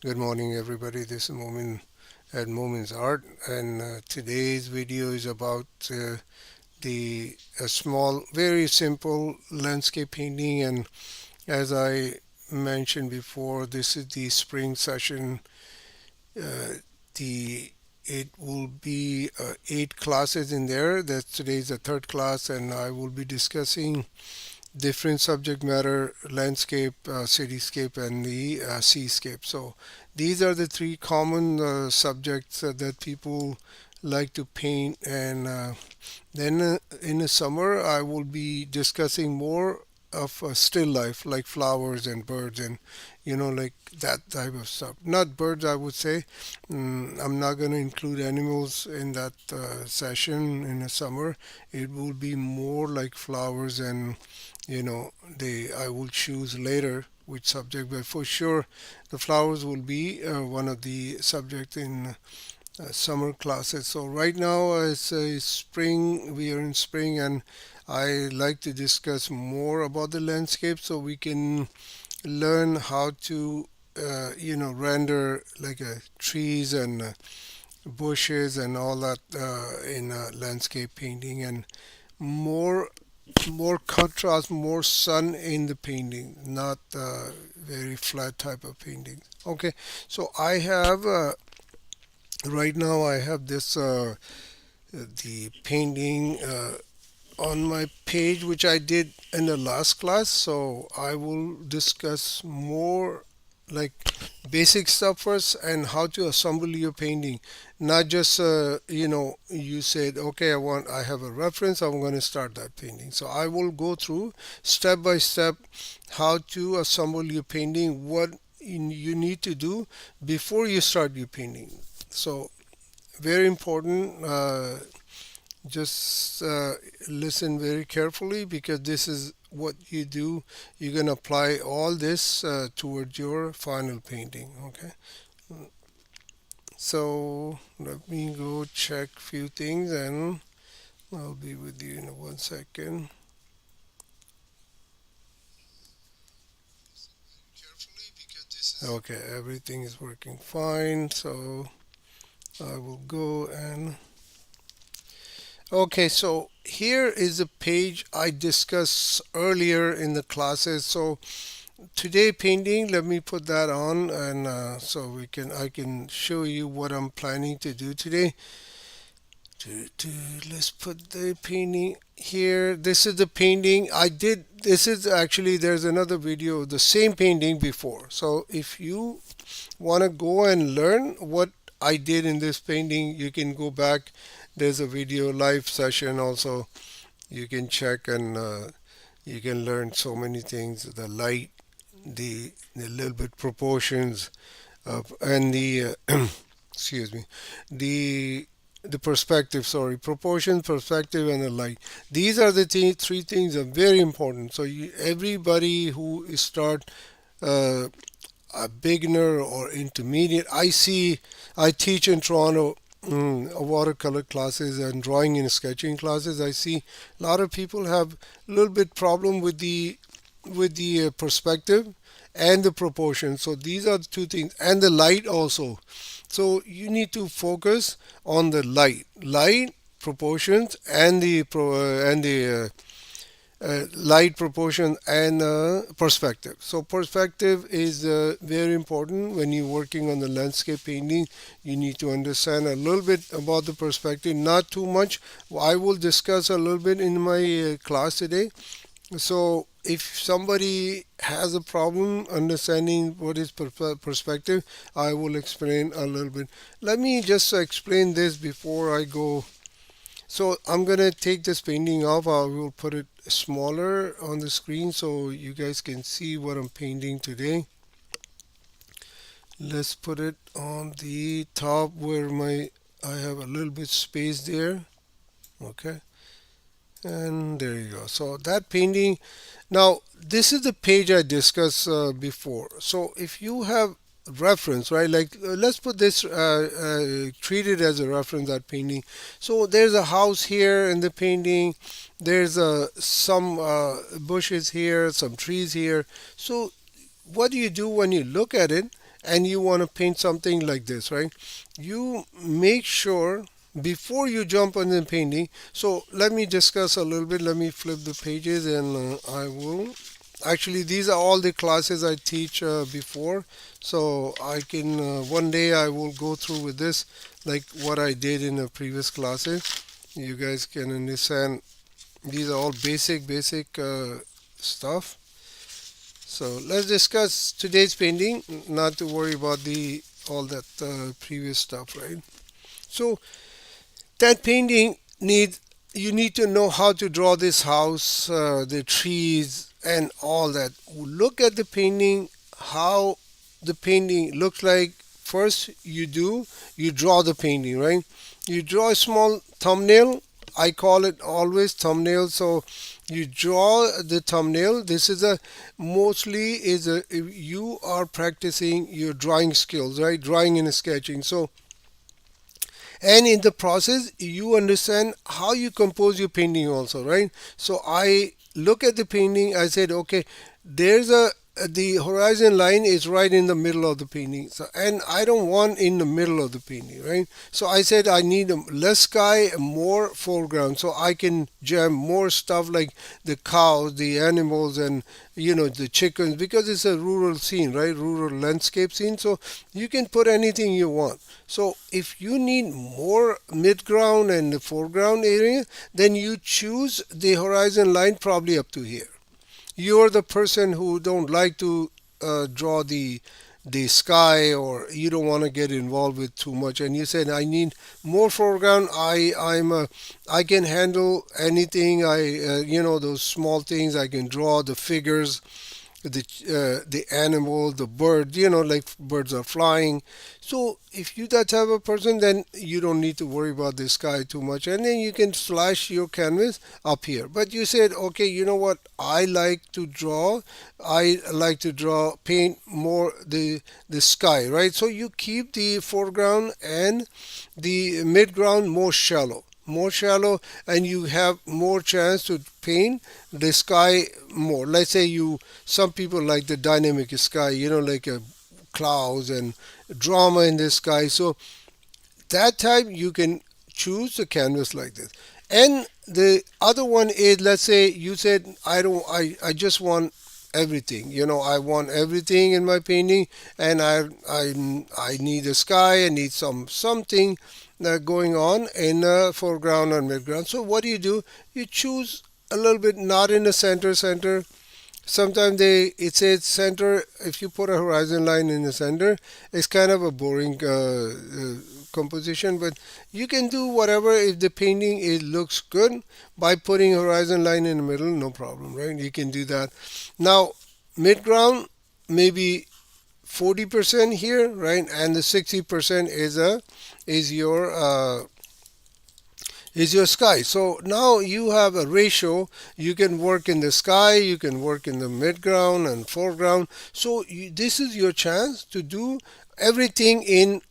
Good morning, everybody. This is Momin at Momin's Art, and today's video is about the a small, very simple landscape painting. And as I mentioned before, this is the spring session. Uh, the It will be 8 classes in there. That today's the third class, and I will be discussing different subject matter: landscape, cityscape, and the seascape. So these are the three common subjects that people like to paint. And then in the summer I will be discussing more of still life, like flowers and birds, and like that type of stuff. Not birds, I would say. I'm not going to include animals in that session in the summer. It will be more like flowers, and they I will choose later which subject, but for sure the flowers will be one of the subjects in summer classes. So right now it's spring, we are in spring, and I like to discuss more about the landscape so we can learn how to render like trees and bushes and all that in landscape painting, and more more contrast, more sun in the painting, not very flat type of painting. Okay, so I have right now I have this the painting on my page, which I did in the last class. So I will discuss more like basic stuff first, and how to assemble your painting. Not just you said, okay, I have a reference, I'm going to start that painting. So I will go through step by step how to assemble your painting, what you need to do before you start your painting. So very important. Just listen very carefully, because this is what you do. You're going to apply all this towards your final painting. Okay, so let me go check few things, and I'll be with you in 1 second. Okay, everything is working fine, so I will go and okay, so here is a page I discussed earlier in the classes. So today painting, let me put that on, and so I can show you what I'm planning to do today. to, let's put the painting here. This is the painting I did. This is actually, there's another video of the same painting before. So if you want to go and learn what I did in this painting, you can go back. There's a video live session also. You can check, and you can learn so many things: the light, the little bit proportions of, and the excuse me, the the perspective, sorry, proportion, perspective, and the light. These are the three things are very important. So everybody who start uh, a beginner or intermediate, I teach in Toronto, watercolor classes and drawing and sketching classes. I see a lot of people have a little bit problem with the perspective and the proportion. So these are the two things, and the light also. So you need to focus on the light proportions, and the light proportion, and perspective. So perspective is very important when you're working on the landscape painting. You need to understand a little bit about the perspective, not too much. I will discuss a little bit in my class today. So if somebody has a problem understanding what is perspective, I will explain a little bit. Let me just explain this before I go. So I'm gonna take this painting off. I will put it smaller on the screen so you guys can see what I'm painting today. Let's put it on the top where I have a little bit space there. Okay, and there you go. So that painting. Now, this is the page I discussed before. So if you have reference, right, like let's put this, treat it as a reference, that painting. So there's a house here in the painting. There's some bushes here, some trees here. So what do you do when you look at it and you want to paint something like this, right? You make sure before you jump on the painting. So let me discuss a little bit. Let me flip the pages, and I will. Actually, these are all the classes I teach before, so I can one day I will go through with this, like what I did in the previous classes. You guys can understand. These are all basic stuff. So let's discuss today's painting. Not to worry about the all that previous stuff, right? So that painting need you need to know how to draw this house, the trees, and all that. Look at the painting, how the painting looks like. First, you draw the painting, right? You draw a small thumbnail. I call it always thumbnail. So you draw the thumbnail. This is a mostly is a you are practicing your drawing skills, right? Drawing and sketching. So and in the process you understand how you compose your painting also, right? So I look at the painting, I said, okay, there's a the horizon line is right in the middle of the painting, so and I don't want in the middle of the painting, right? So I said I need a less sky, more foreground, so I can jam more stuff like the cows, the animals, and the chickens, because it's a rural scene, right? Rural landscape scene, so you can put anything you want. So if you need more midground and the foreground area, then you choose the horizon line probably up to here. You're the person who don't like to draw the sky, or you don't want to get involved with too much, and you said I need more foreground. I can handle anything. Those small things I can draw, the figures, the animal, the bird, like birds are flying. So if you that type of person, then you don't need to worry about the sky too much, and then you can slash your canvas up here. But you said, okay, you know what? I like to draw. I like to draw, paint more the sky, right? So you keep the foreground and the midground more shallow, and you have more chance to paint the sky more. Let's say some people like the dynamic sky, like clouds and drama in the sky. So that time you can choose the canvas like this. And the other one is, let's say you said I just want everything. I want everything in my painting, and I need a sky, I need something going on in foreground and midground. So what do? You choose a little bit not in the center. Sometimes it says center. If you put a horizon line in the center, it's kind of a boring composition. But you can do whatever. If the painting it looks good by putting horizon line in the middle, no problem, right? You can do that. Now midground, maybe 40% here, right? And the 60% is your sky. So now you have a ratio. You can work in the sky, you can work in the midground and foreground. So this is your chance to do everything in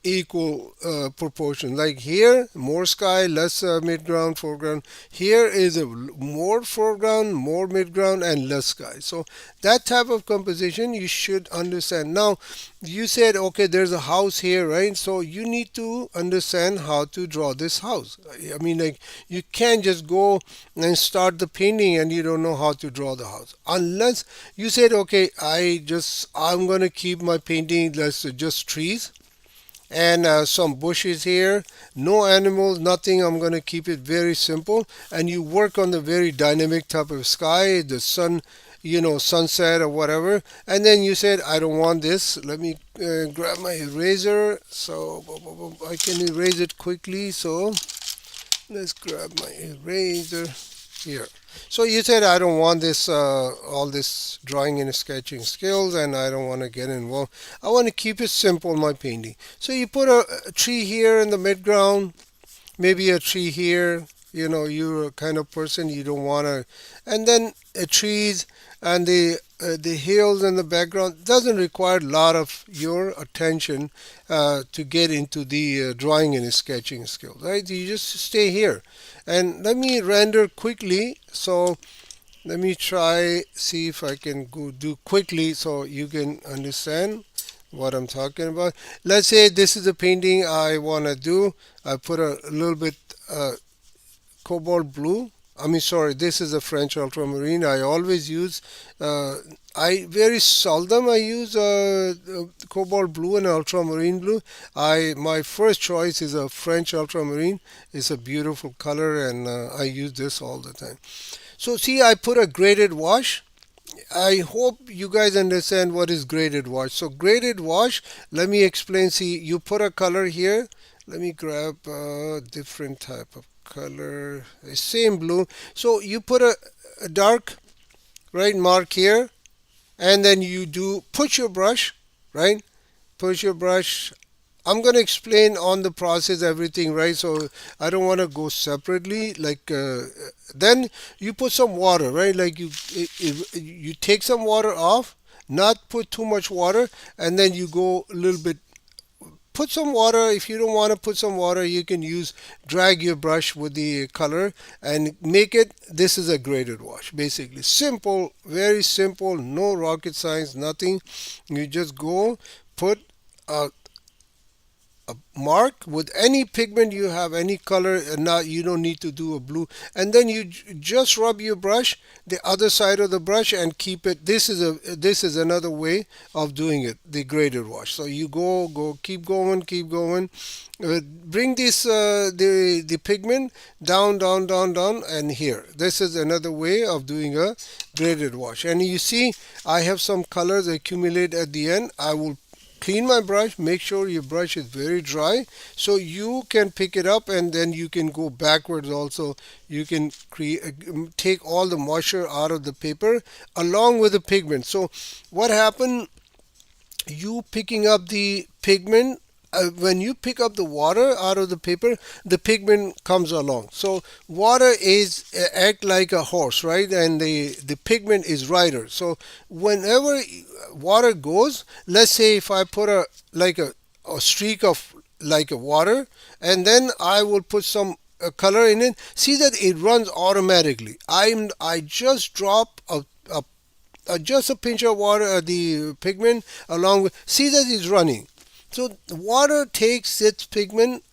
equal proportion. Like here, more sky, less midground, foreground. Here is a more foreground, more midground, and less sky. So that type of composition you should understand. Now, you said, okay, there's a house here, right? So you need to understand how to draw this house. I mean, like, you can't just go and start the painting and you don't know how to draw the house. Unless you said, okay, I'm going to keep my painting, just trees and some bushes here, no animals, nothing. I'm going to keep it very simple, and you work on the very dynamic type of sky, the sun, sunset or whatever. And then you said, I don't want this. Let me grab my eraser so I can erase it quickly. So let's grab my eraser here. So you said, I don't want this all this drawing and sketching skills, and I don't want to get involved. I want to keep it simple, my painting. So you put a tree here in the midground, maybe a tree here. You're a kind of person you don't want to, and then trees and the hills in the background doesn't require a lot of your attention to get into the drawing and sketching skills, right? You just stay here, and let me render quickly. So let me try see if I can go do quickly so you can understand. what I'm talking about. Let's say this is a painting I want to do. I put a little bit cobalt blue. I mean, sorry, this is a French ultramarine. I always use, uh, I very seldom I use cobalt blue and ultramarine blue. My first choice is a French ultramarine. It's a beautiful color, and I use this all the time. So see, I put a graded wash. I hope you guys understand what is graded wash. So graded wash, let me explain. See, you put a color here. Let me grab a different type of color. Same blue. So you put a dark, right, mark here, and then you do push your brush, right? Push your brush. I'm going to explain on the process everything, right? So I don't want to go separately. Like then you put some water, right? Like you take some water off, not put too much water, and then you go a little bit. Put some water. If you don't want to put some water, you can use drag your brush with the color and make it. This is a graded wash, basically simple, very simple, no rocket science, nothing. You just go put a mark with any pigment you have, any color, and not you don't need to do a blue, and then you just rub your brush the other side of the brush and keep it. This is another way of doing it, the graded wash. So you go keep going, bring this the pigment down, and here this is another way of doing a graded wash. And you see I have some colors accumulate at the end. I will clean my brush. Make sure your brush is very dry so you can pick it up, and then you can go backwards also. You can take all the moisture out of the paper along with the pigment. So what happened, you picking up the pigment, when you pick up the water out of the paper, the pigment comes along. So water is act like a horse, right? And the pigment is rider. So whenever water goes, let's say if I put a streak of like a water, and then I will put some color in it. See that it runs automatically. I just drop just a pinch of water, the pigment along with. See that it's running. So water takes its pigment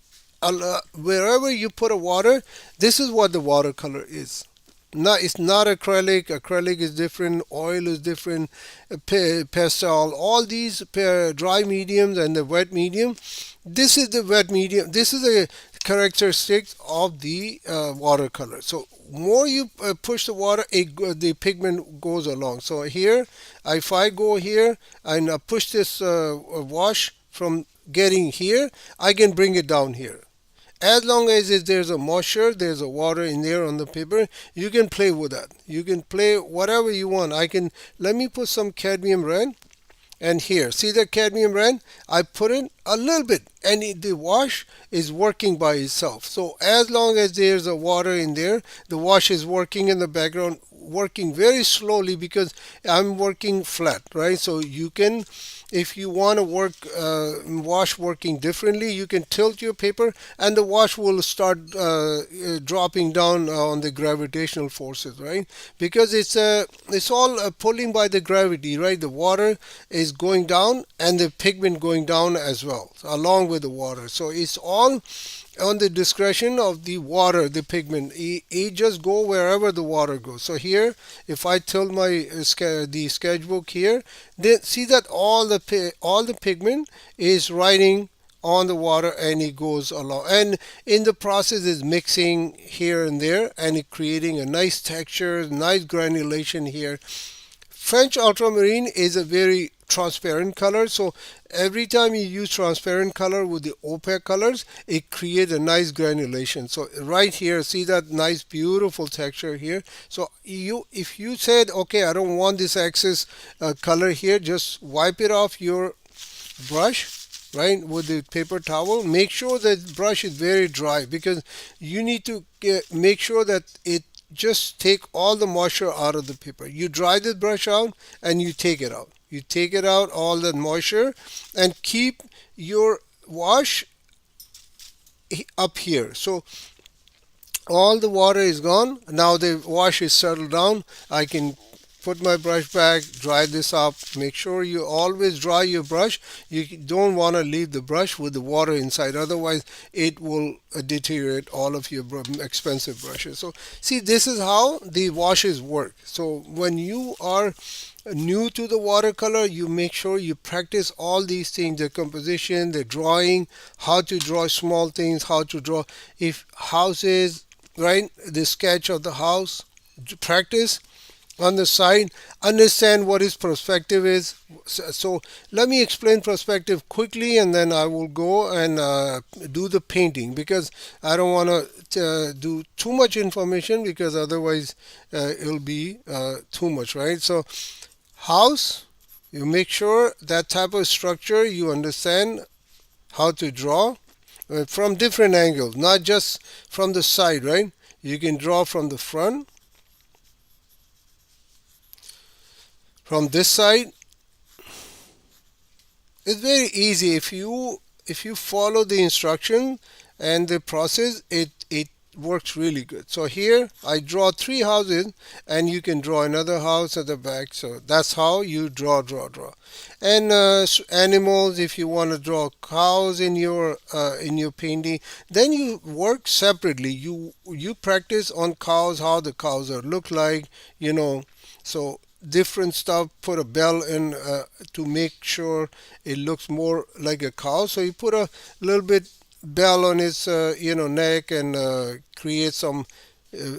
wherever you put a water. This is what the watercolor is. It's not acrylic. Acrylic is different. Oil is different. Pastel. All these dry mediums and the wet medium. This is the wet medium. This is a characteristic of the watercolor. So more you push the water, the pigment goes along. So here, if I go here and push this wash from getting here, I can bring it down here. As long as there's a moisture, there's a water in there on the paper, you can play with that. You can play whatever you want. Let me put some cadmium red. And here, see the cadmium red? I put in a little bit, and the wash is working by itself. So as long as there's a water in there, the wash is working in the background, working very slowly because I'm working flat, right? So you can, if you want to work wash working differently, you can tilt your paper and the wash will start dropping down on the gravitational forces, right? Because it's all pulling by the gravity, right? The water is going down and the pigment going down as well, along with the water. So it's all on the discretion of the water, the pigment. It just go wherever the water goes. So here, if I tilt my the sketchbook here, then see that all the pigment is riding on the water and it goes along. And in the process is mixing here and there and it creating a nice texture, nice granulation here. French ultramarine is a very transparent color, so every time you use transparent color with the opaque colors, it creates a nice granulation. So right here, see that nice beautiful texture here. So if you said, okay, I don't want this excess color here, just wipe it off your brush, right, with the paper towel. Make sure that brush is very dry because you need to make sure that it just take all the moisture out of the paper. You dry the brush out and you take it out. You take it out, all the moisture, and keep your wash up here. So all the water is gone. Now the wash is settled down. I can put my brush back, dry this up. Make sure you always dry your brush. You don't want to leave the brush with the water inside, otherwise it will deteriorate all of your expensive brushes. So see, this is how the washes work. So when you are new to the watercolor, you make sure you practice all these things: the composition, the drawing, how to draw small things, how to draw if houses, right, the sketch of the house. Practice on the side, understand what is perspective is. So let me explain perspective quickly, and then I will go and do the painting, because I don't want to do too much information, because otherwise it'll be too much, right? So house, you make sure that type of structure you understand how to draw from different angles, not just from the side, right? You can draw from the front, from this side. It's very easy if you follow the instruction and the process. It works really good. So here I draw three houses, and you can draw another house at the back. So that's how you draw. And animals, if you want to draw cows in your painting, then you work separately. You practice on cows, how the cows are look like, you know. So different stuff. Put a bell in to make sure it looks more like a cow. So you put a little bit bell on its neck, and create some uh,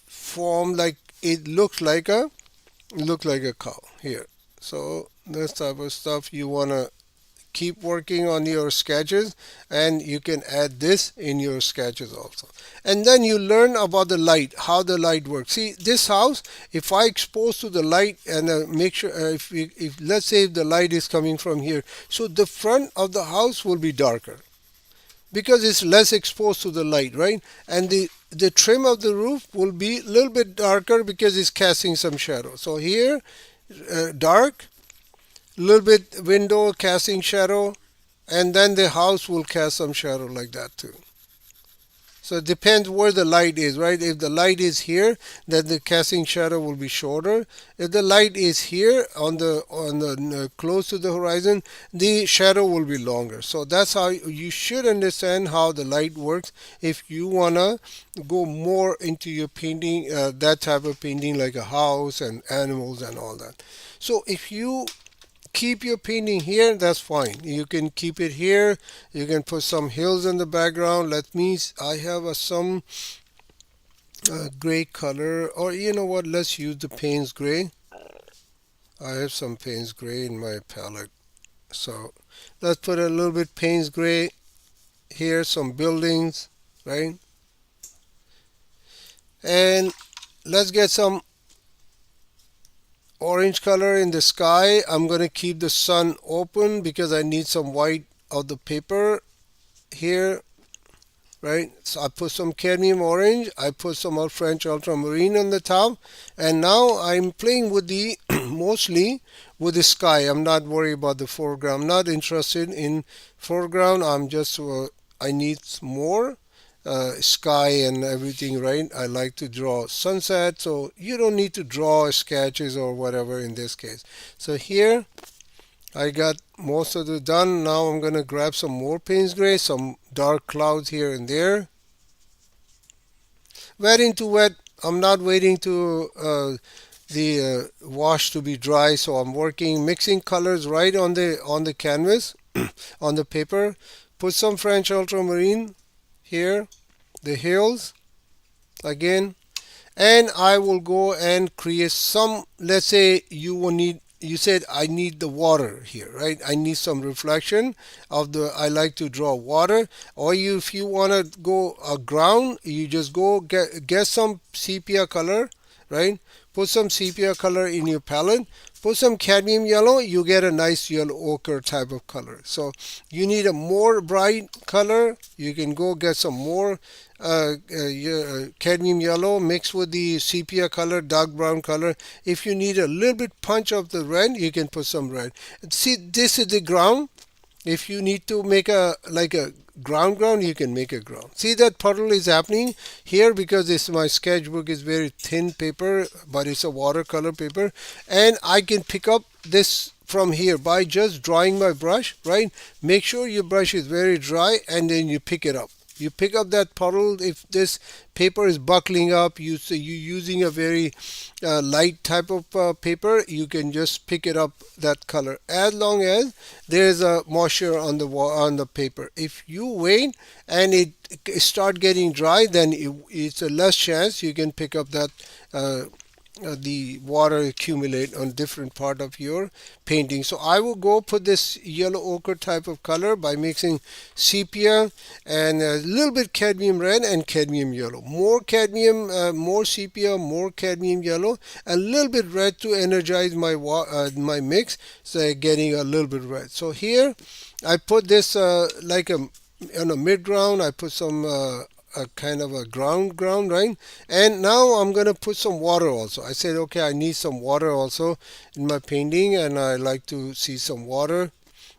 form like it looks like a cow here. So this type of stuff you want to keep working on your sketches, and you can add this in your sketches also. And then you learn about the light, how the light works. See, this house, if I expose to the light, and make sure if let's say if the light is coming from here, so the front of the house will be darker because it's less exposed to the light, right? And the trim of the roof will be a little bit darker because it's casting some shadow. So here, dark, a little bit window casting shadow, and then the house will cast some shadow like that too. So it depends where the light is, right? If the light is here, then the casting shadow will be shorter. If the light is here on the close to the horizon, the shadow will be longer. So that's how you should understand how the light works if you wanna go more into your painting, that type of painting like a house and animals and all that. So if you keep your painting here, that's fine. You can keep it here. You can put some hills in the background. Let me, I have some gray color, or you know what, let's use the Payne's gray. I have some Payne's gray in my palette. So let's put a little bit Payne's gray here, some buildings, right? And let's get some orange color in the sky. I'm going to keep the sun open because I need some white of the paper here, right? So I put some cadmium orange, I put some French ultramarine on the top, and now I'm playing with the mostly with the sky. I'm not worried about the foreground. I'm not interested in foreground. I'm just I need more sky and everything, right? I like to draw sunset, so you don't need to draw sketches or whatever in this case. So here I got most of it done. Now I'm gonna grab some more Payne's gray, some dark clouds here and there. Wetting to wet. I'm not waiting to the wash to be dry, so I'm working mixing colors right on the canvas on the paper. Put some French ultramarine here, the hills again, and I will go and create some. Let's say you will need, you said I need the water here, right? I need some reflection of the, I like to draw water. Or you, if you want to go a ground, you just go get some sepia color, right? Put some sepia color in your palette. Put some cadmium yellow, you get a nice yellow ochre type of color. So you need a more bright color, you can go get some more cadmium yellow mixed with the sepia color, dark brown color. If you need a little bit punch of the red, you can put some red. See, this is the ground. If you need to make a like a ground, you can make a ground. See that puddle is happening here because this my sketchbook is very thin paper, but it's a watercolor paper, and I can pick up this from here by just drawing my brush, right? Make sure your brush is very dry, and then you pick it up. You pick up that puddle. If this paper is buckling up, you're using a very light type of paper, you can just pick it up that color as long as there's a moisture on the paper. If you wait and it start getting dry, then it's a less chance you can pick up that the water accumulate on different part of your painting. So I will go put this yellow ochre type of color by mixing sepia and a little bit cadmium red and cadmium yellow. More cadmium, more sepia, more cadmium yellow, a little bit red to energize my mix. So getting a little bit red. So here I put this like a on a mid ground. I put some a kind of a ground, right? And now I'm gonna put some water also. I said, okay, I need some water also in my painting, and I like to see some water.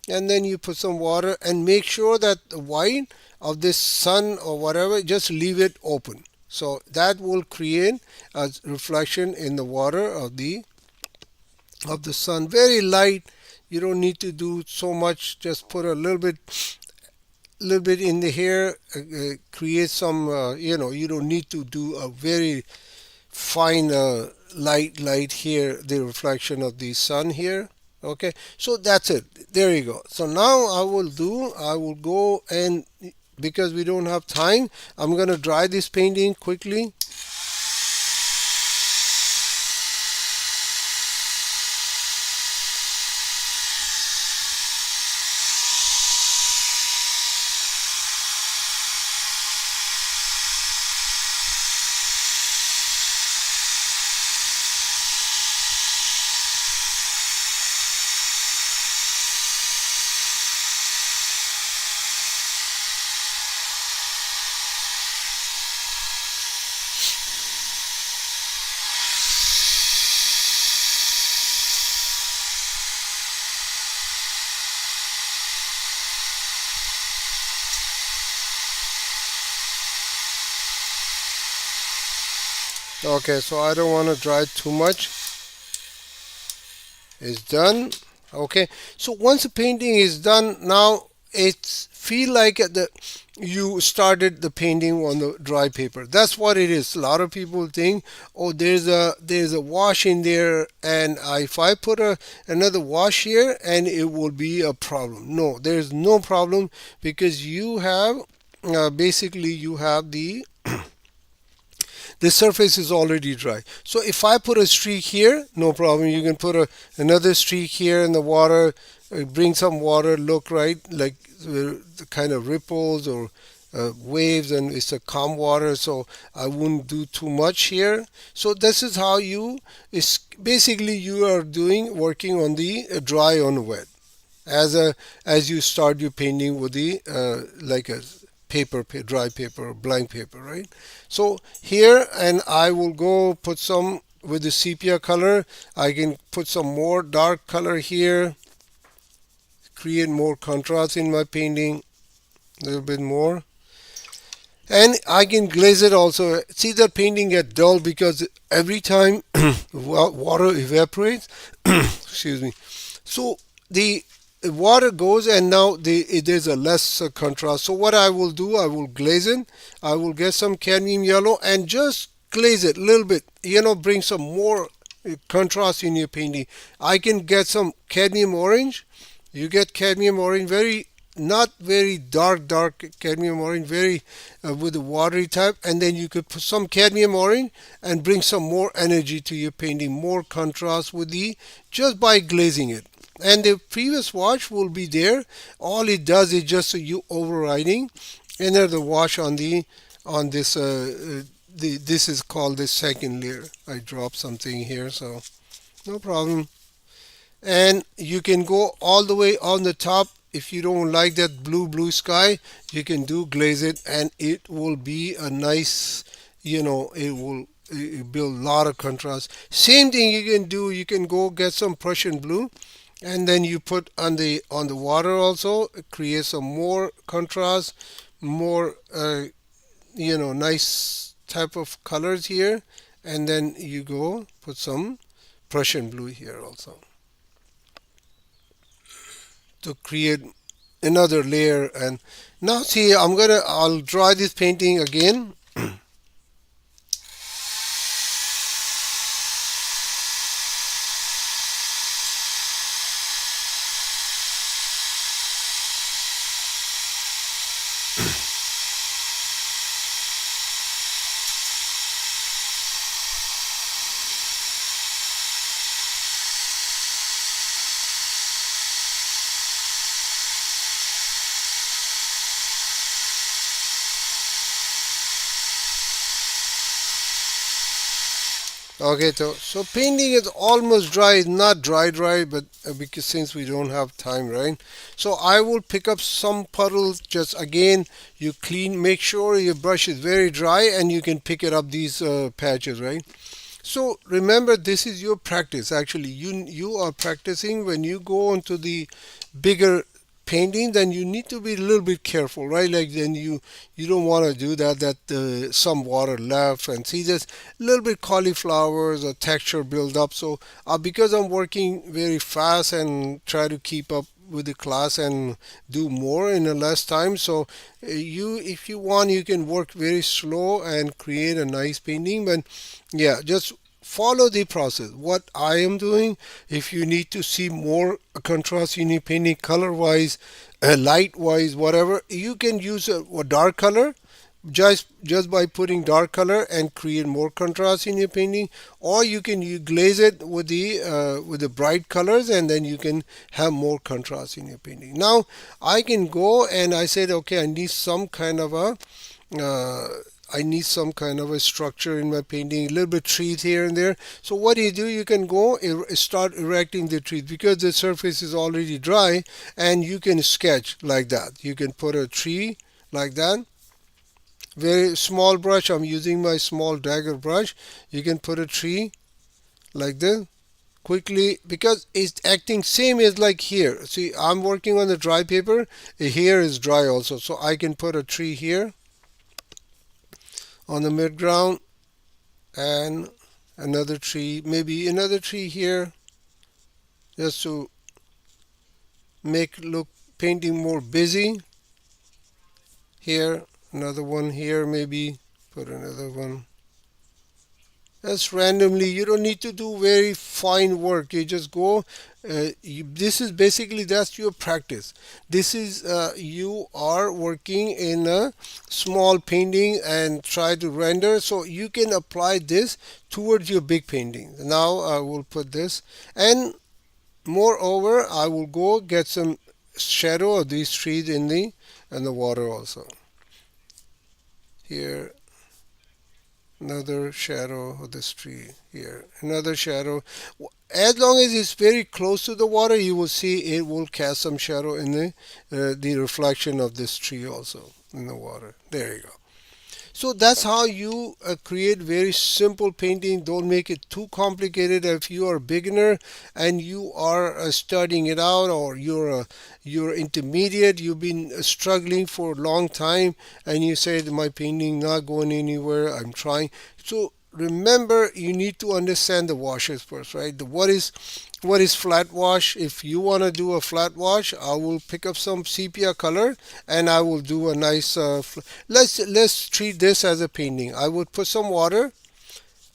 And then you put some water and make sure that the white of this sun or whatever, just leave it open. So that will create a reflection in the water of the sun. Very light. You don't need to do so much. Just put a little bit in the hair, create some, you don't need to do a very fine light here, the reflection of the sun here. Okay, so that's it. There you go. So now I will go and, because we don't have time, I'm going to dry this painting quickly. Okay, so I don't want to dry too much. It's done. Okay, so once the painting is done, now it's feel like you started the painting on the dry paper. That's what it is. A lot of people think, oh, there's a wash in there, and if I put another wash here, and it will be a problem. No, there's no problem, because you have basically you have the surface is already dry. So if I put a streak here, no problem. You can put another streak here in the water, bring some water, look right, like the kind of ripples or waves, and it's a calm water, so I wouldn't do too much here. So this is how it's basically you are working on the dry on wet as you start your painting with the like a dry paper, blank paper, right? So here, and I will go put some with the sepia color. I can put some more dark color here, create more contrast in my painting, a little bit more. And I can glaze it also. See, the painting get dull because every time water evaporates, excuse me. So the water goes, and now there's a less contrast. So what I will do, I will glaze it. I will get some cadmium yellow and just glaze it a little bit. Bring some more contrast in your painting. I can get some cadmium orange. You get cadmium orange, very not very dark cadmium orange, very with the watery type, and then you could put some cadmium orange and bring some more energy to your painting, more contrast with just by glazing it. And the previous wash will be there. All it does is just you overriding another wash on this this is called the second layer. I dropped something here, so no problem. And you can go all the way on the top. If you don't like that blue sky, you can glaze it, and it will be a nice, it will build a lot of contrast. Same thing you can do. You can go get some Prussian blue and then you put on the water also, create some more contrast, more nice type of colors here, and then you go put some Prussian blue here also to create another layer. And now see, I'll draw this painting again. Okay, so painting is almost dry. It's not dry, but because since we don't have time, right? So I will pick up some puddles. Just again, you clean, make sure your brush is very dry, and you can pick it up these patches, right? So remember, this is your practice. Actually, you are practicing when you go into the bigger painting. Then you need to be a little bit careful, right? Like then you don't want to do that. That some water left, and see just a little bit cauliflowers or texture build up. So because I'm working very fast and try to keep up with the class and do more in a less time. So you, if you want, you can work very slow and create a nice painting. But yeah, just follow the process. What I am doing, if you need to see more contrast, you need painting color wise, light wise, whatever, you can use a dark color just by putting dark color and create more contrast in your painting, or you glaze it with the bright colors, and then you can have more contrast in your painting. Now I can go and I said, okay, uh, I need some kind of a structure in my painting, a little bit trees here and there. So what do? You can go start erecting the trees because the surface is already dry, and you can sketch like that. You can put a tree like that. Very small brush. I'm using my small dagger brush. You can put a tree like this quickly because it's acting same as like here. See, I'm working on the dry paper. Here is dry also, so I can put a tree here on the midground, and another tree, maybe another tree here, just to make look painting more busy. Here, another one here, maybe put another one. That's randomly. You don't need to do very fine work. You just go. This is basically that's your practice. This is you are working in a small painting and try to render, so you can apply this towards your big painting. Now I will put this, and moreover, I will go get some shadow of these trees in the water also. Here, another shadow of this tree here, another shadow. As long as it's very close to the water, you will see it will cast some shadow in the reflection of this tree also in the water. There you go. So that's how you create very simple painting. Don't make it too complicated. If you are a beginner and you are studying it out, or you're intermediate, you've been struggling for a long time, and you say my painting not going anywhere. I'm trying. So remember, you need to understand the washes first, right? What is flat wash? If you want to do a flat wash, I will pick up some sepia color and I will do a nice. Let's treat this as a painting. I would put some water,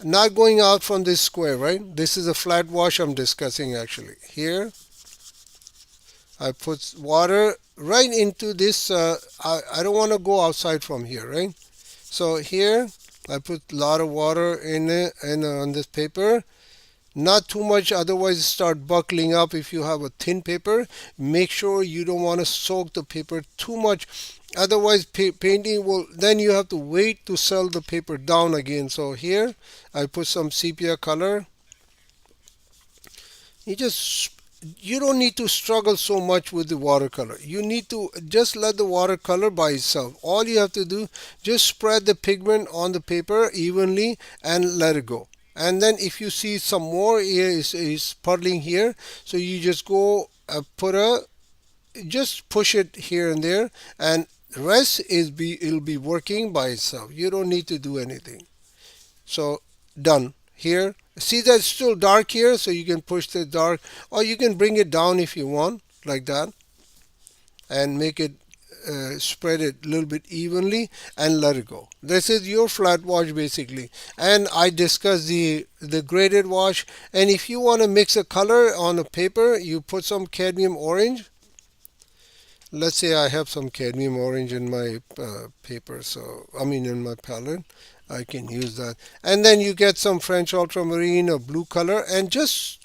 not going out from this square, right? This is a flat wash I'm discussing actually. Here, I put water right into this. I don't want to go outside from here, right? So here, I put a lot of water in it and on this paper. Not too much, otherwise start buckling up. If you have a thin paper, make sure you don't want to soak the paper too much, otherwise painting will, then you have to wait to settle the paper down again. So here I put some sepia color. You don't need to struggle so much with the watercolor. You need to just let the watercolor by itself. All you have to do, just spread the pigment on the paper evenly and let it go. And then if you see some more is puddling here, so you just go put a just push it here and there, and rest is it'll be working by itself. You don't need to do anything. So done. Here, see that's still dark here, so you can push the dark, or you can bring it down if you want, like that, and make it spread it a little bit evenly and let it go. This is your flat wash basically. And I discussed the graded wash. And if you want to mix a color on a paper, you put some cadmium orange. Let's say I have some cadmium orange in my paper, so I mean in my palette. I can use that. And then you get some French ultramarine or blue color, and just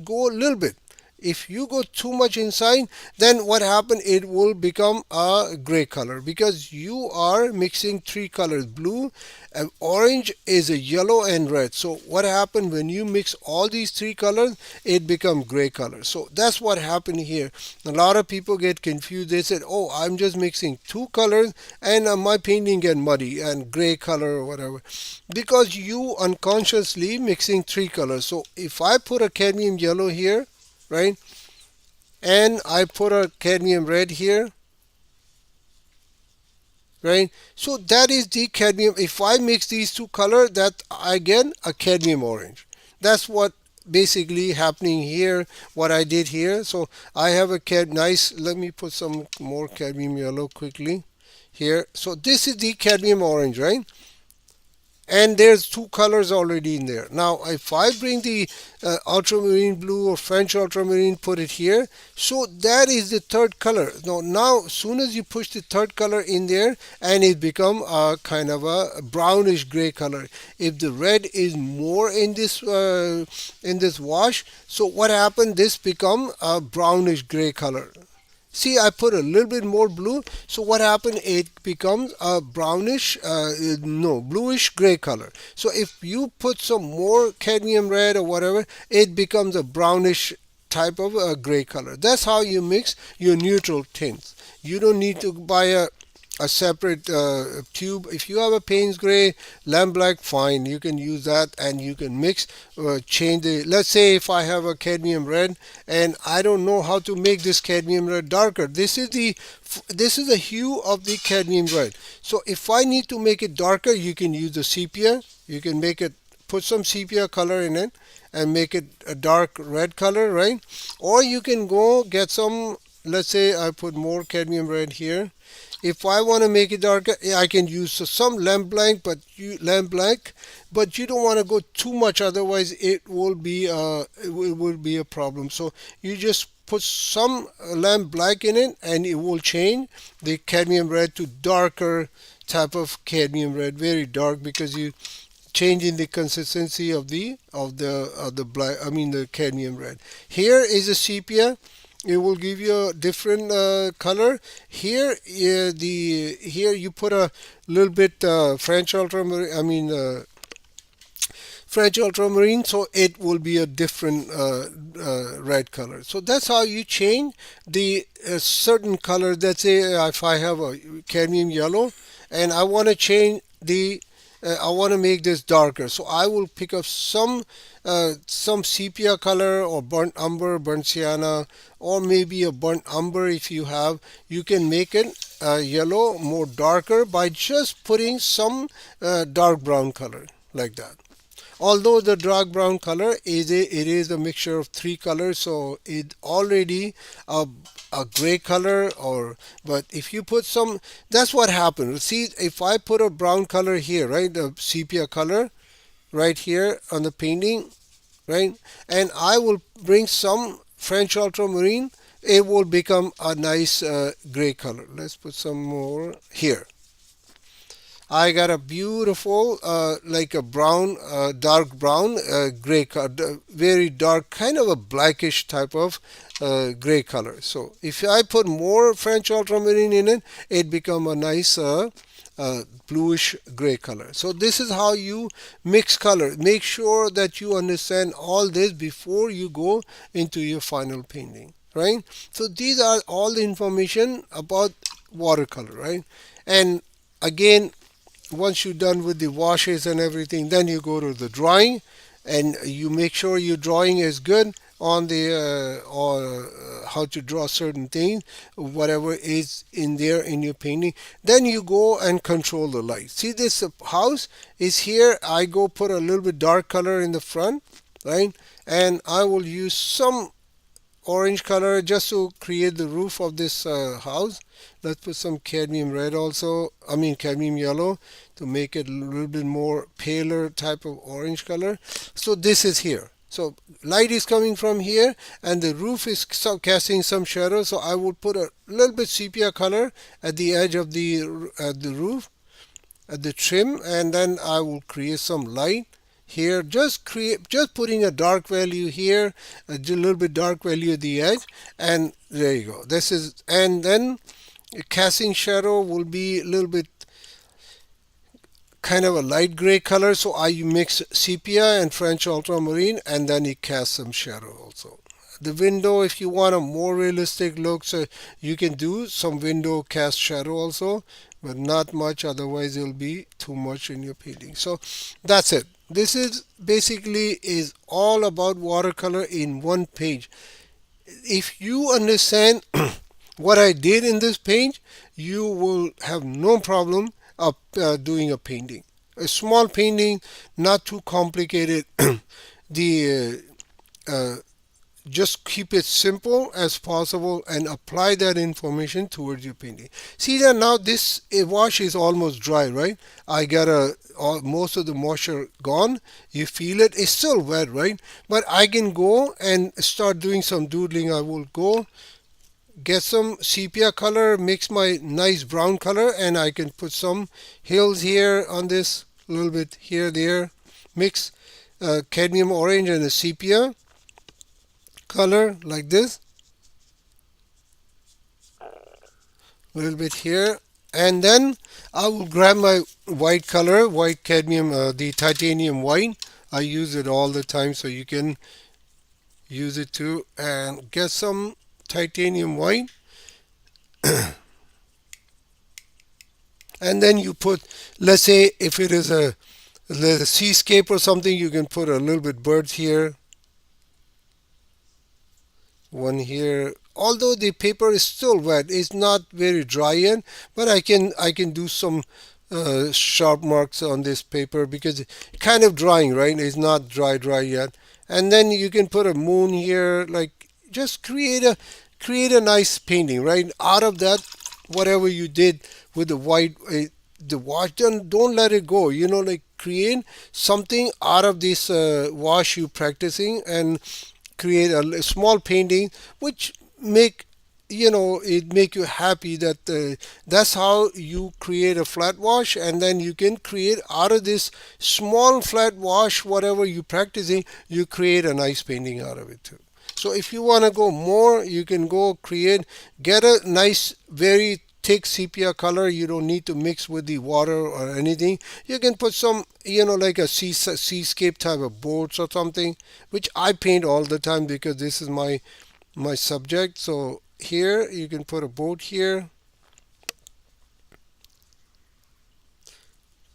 go a little bit. If you go too much inside, then what happen, it will become a gray color, because you are mixing three colors. Blue, orange is a yellow, and red. So what happened when you mix all these three colors, it becomes gray color. So that's what happened here. A lot of people get confused. They said, oh, I'm just mixing two colors, and my painting get muddy and gray color or whatever, because you unconsciously mixing three colors. So if I put a cadmium yellow here, right, and I put a cadmium red here, right, so that is the cadmium. If I mix these two colors, that I get a cadmium orange. That's what basically happening here, what I did here. So I have a nice, let me put some more cadmium yellow quickly here. So this is the cadmium orange, right? And there's two colors already in there. Now if I bring the ultramarine blue or French ultramarine, put it here, so that is the third color. Now as soon as you push the third color in there, and it become a kind of a brownish gray color. If the red is more in this wash, so what happened, this become a brownish gray color. See, I put a little bit more blue, so what happened, it becomes a brownish, no, bluish gray color. So if you put some more cadmium red or whatever, it becomes a brownish type of gray color. That's how you mix your neutral tints. You don't need to buy a separate tube. If you have a Payne's gray, lamp black, fine, you can use that, and you can mix, change the, let's say if I have a cadmium red and I don't know how to make this cadmium red darker, this is the hue of the cadmium red. So if I need to make it darker, you can use the sepia. You can make it, put some sepia color in it and make it a dark red color, right? Or you can go get some, let's say I put more cadmium red here. If I want to make it darker, I can use some lamp black, but you don't want to go too much, otherwise it will be a problem. So you just put some lamp black in it, and it will change the cadmium red to darker type of cadmium red, very dark, because you changing the consistency of the black, I mean the cadmium red. Here is a sepia. It will give you a different color. Here, here you put a little bit French ultramarine. I mean French ultramarine, so it will be a different red color. So that's how you change the certain color. Let's say if I have a cadmium yellow, and I want to change the I want to make this darker, so I will pick up some sepia color, or burnt umber, burnt sienna, or maybe a burnt umber if you have. You can make it yellow more darker by just putting some dark brown color, like that. Although the dark brown color is a mixture of three colors, so it already a gray color, or but if you put some, that's what happens. See, if I put a brown color here, right, the sepia color right here on the painting, right, and I will bring some French ultramarine, it will become a nice gray color. Let's put some more here. I got a beautiful, like a brown, dark brown, gray color, very dark, kind of a blackish type of gray color. So if I put more French ultramarine in it, it become a nice bluish gray color. So this is how you mix color. Make sure that you understand all this before you go into your final painting, right? So these are all the information about watercolor, right? And again, once you're done with the washes and everything, then you go to the drawing, and you make sure your drawing is good on the or how to draw certain things, whatever is in there in your painting. Then you go and control the light. See, this house is here. I go put a little bit dark color in the front, right? And I will use some orange color just to create the roof of this house. Let's put some cadmium red also, I mean cadmium yellow, to make it a little bit more paler type of orange color. So this is here. So light is coming from here, and the roof is casting some shadow. So I will put a little bit sepia color at the edge of the roof, at the trim, and then I will create some light here. Just putting a dark value here, a little bit dark value at the edge, and there you go. This is, and then casting shadow will be a little bit kind of a light gray color, so I mix sepia and French ultramarine, and then it casts some shadow also. The window, if you want a more realistic look, so you can do some window cast shadow also, but not much, otherwise it'll be too much in your painting. So that's it. This is basically is all about watercolor in one page. If you understand what I did in this page, you will have no problem of doing a painting. A small painting, not too complicated. the Just keep it simple as possible and apply that information towards your painting. See that now this wash is almost dry, right? I got most of the moisture gone. You feel it. It's still wet, right? But I can go and start doing some doodling. I will go get some sepia color, mix my nice brown color, and I can put some hills here on this, a little bit here, there. Mix cadmium orange and a sepia color like this, a little bit here, and then I will grab my white color, white cadmium, the titanium white. I use it all the time, so you can use it too, and get some titanium white. And then you put, let's say if it is a seascape or something, you can put a little bit birds here, one here. Although the paper is still wet, it's not very dry yet, but I can do some sharp marks on this paper because it's kind of drying, right? It's not dry yet. And then you can put a moon here, like just create a nice painting, right? Out of that, whatever you did with the white, the wash, don't let it go. Like create something out of this wash you practicing, and create a small painting which make it make you happy. That's how you create a flat wash, and then you can create out of this small flat wash, whatever you practicing, you create a nice painting out of it too. So if you want to go more, you can go get a nice very thick sepia color. You don't need to mix with the water or anything. You can put some, like a seascape type of boats or something, which I paint all the time because this is my subject. So here you can put a boat here,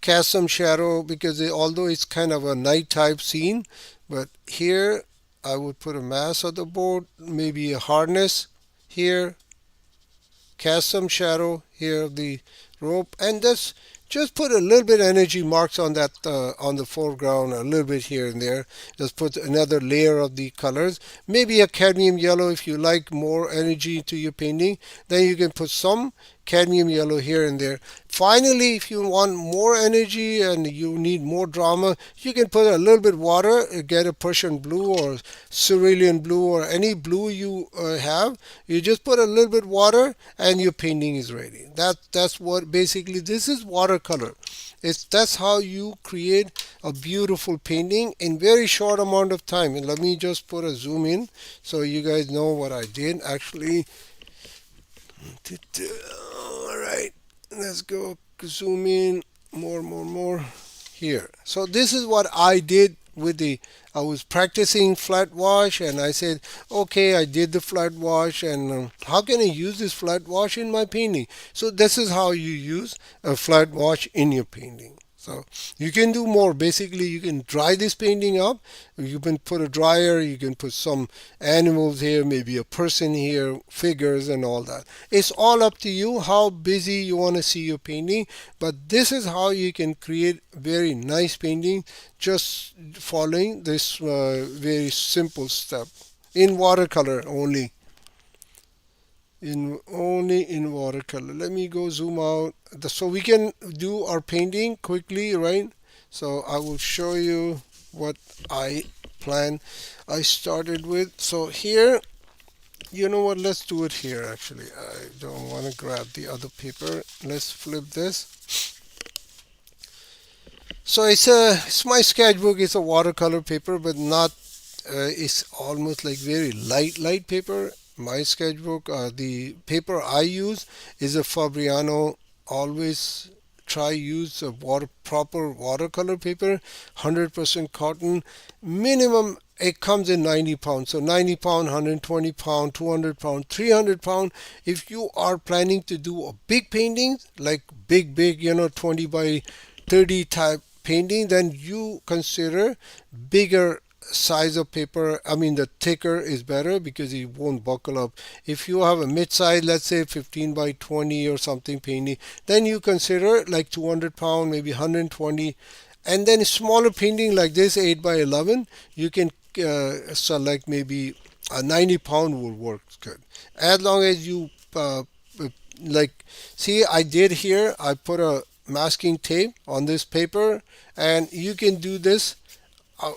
cast some shadow because although it's kind of a night type scene, but here I would put a mass of the boat, maybe a harness here, cast some shadow here of the rope, and just put a little bit energy marks on that on the foreground, a little bit here and there. Just put another layer of the colors, maybe a cadmium yellow if you like more energy to your painting. Then you can put some cadmium yellow here and there. Finally, if you want more energy and you need more drama, you can put a little bit water, get a Prussian blue or cerulean blue or any blue you have. You just put a little bit water and your painting is ready. That's what basically this is watercolor. That's how you create a beautiful painting in very short amount of time. And let me just put a zoom in so you guys know what I did actually. All right, let's go zoom in more here. So this is what I did with the I was practicing flat wash, and I said, okay, I did the flat wash, and how can I use this flat wash in my painting? So this is how you use a flat wash in your painting. So you can do more. Basically, you can dry this painting up. You can put a dryer. You can put some animals here, maybe a person here, figures, and all that. It's all up to you how busy you want to see your painting. But this is how you can create very nice painting just following this very simple step in watercolor only. In watercolor. Let me go zoom out. So we can do our painting quickly, right? So I will show you what I plan. I started with. So here, you know what? Let's do it here. Actually, I don't want to grab the other paper. Let's flip this. So it's my sketchbook. It's a watercolor paper, but not. It's almost like very light paper. My sketchbook, the paper I use is a Fabriano. Always try use a proper watercolor paper, 100% cotton. Minimum it comes in 90 pounds. So 90 pound, 120 pound, 200 pound, 300 pound. If you are planning to do a big painting, like big, 20 by 30 type painting, then you consider bigger size of paper. I mean, the thicker is better because it won't buckle up. If you have a mid-size, let's say 15 by 20 or something painting, then you consider like 200 pound, maybe 120. And then a smaller painting like this, 8 by 11, you can select maybe a 90 pound will work good. As long as you like, see, I did here, I put a masking tape on this paper, and you can do this. uh,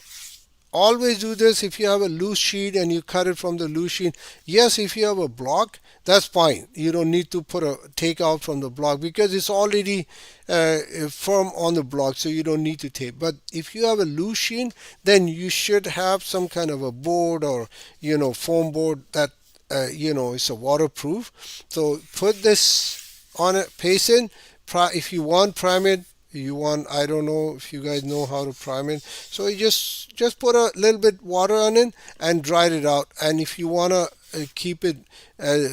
Always do this if you have a loose sheet and you cut it from the loose sheet. Yes, if you have a block, that's fine. You don't need to put a take out from the block because it's already firm on the block, so you don't need to tape. But if you have a loose sheet, then you should have some kind of a board or foam board that is a waterproof. So put this on it, paste it. If you want, prime it. You want, I don't know if you guys know how to prime it. So you just put a little bit water on it and dry it out. And if you want to keep it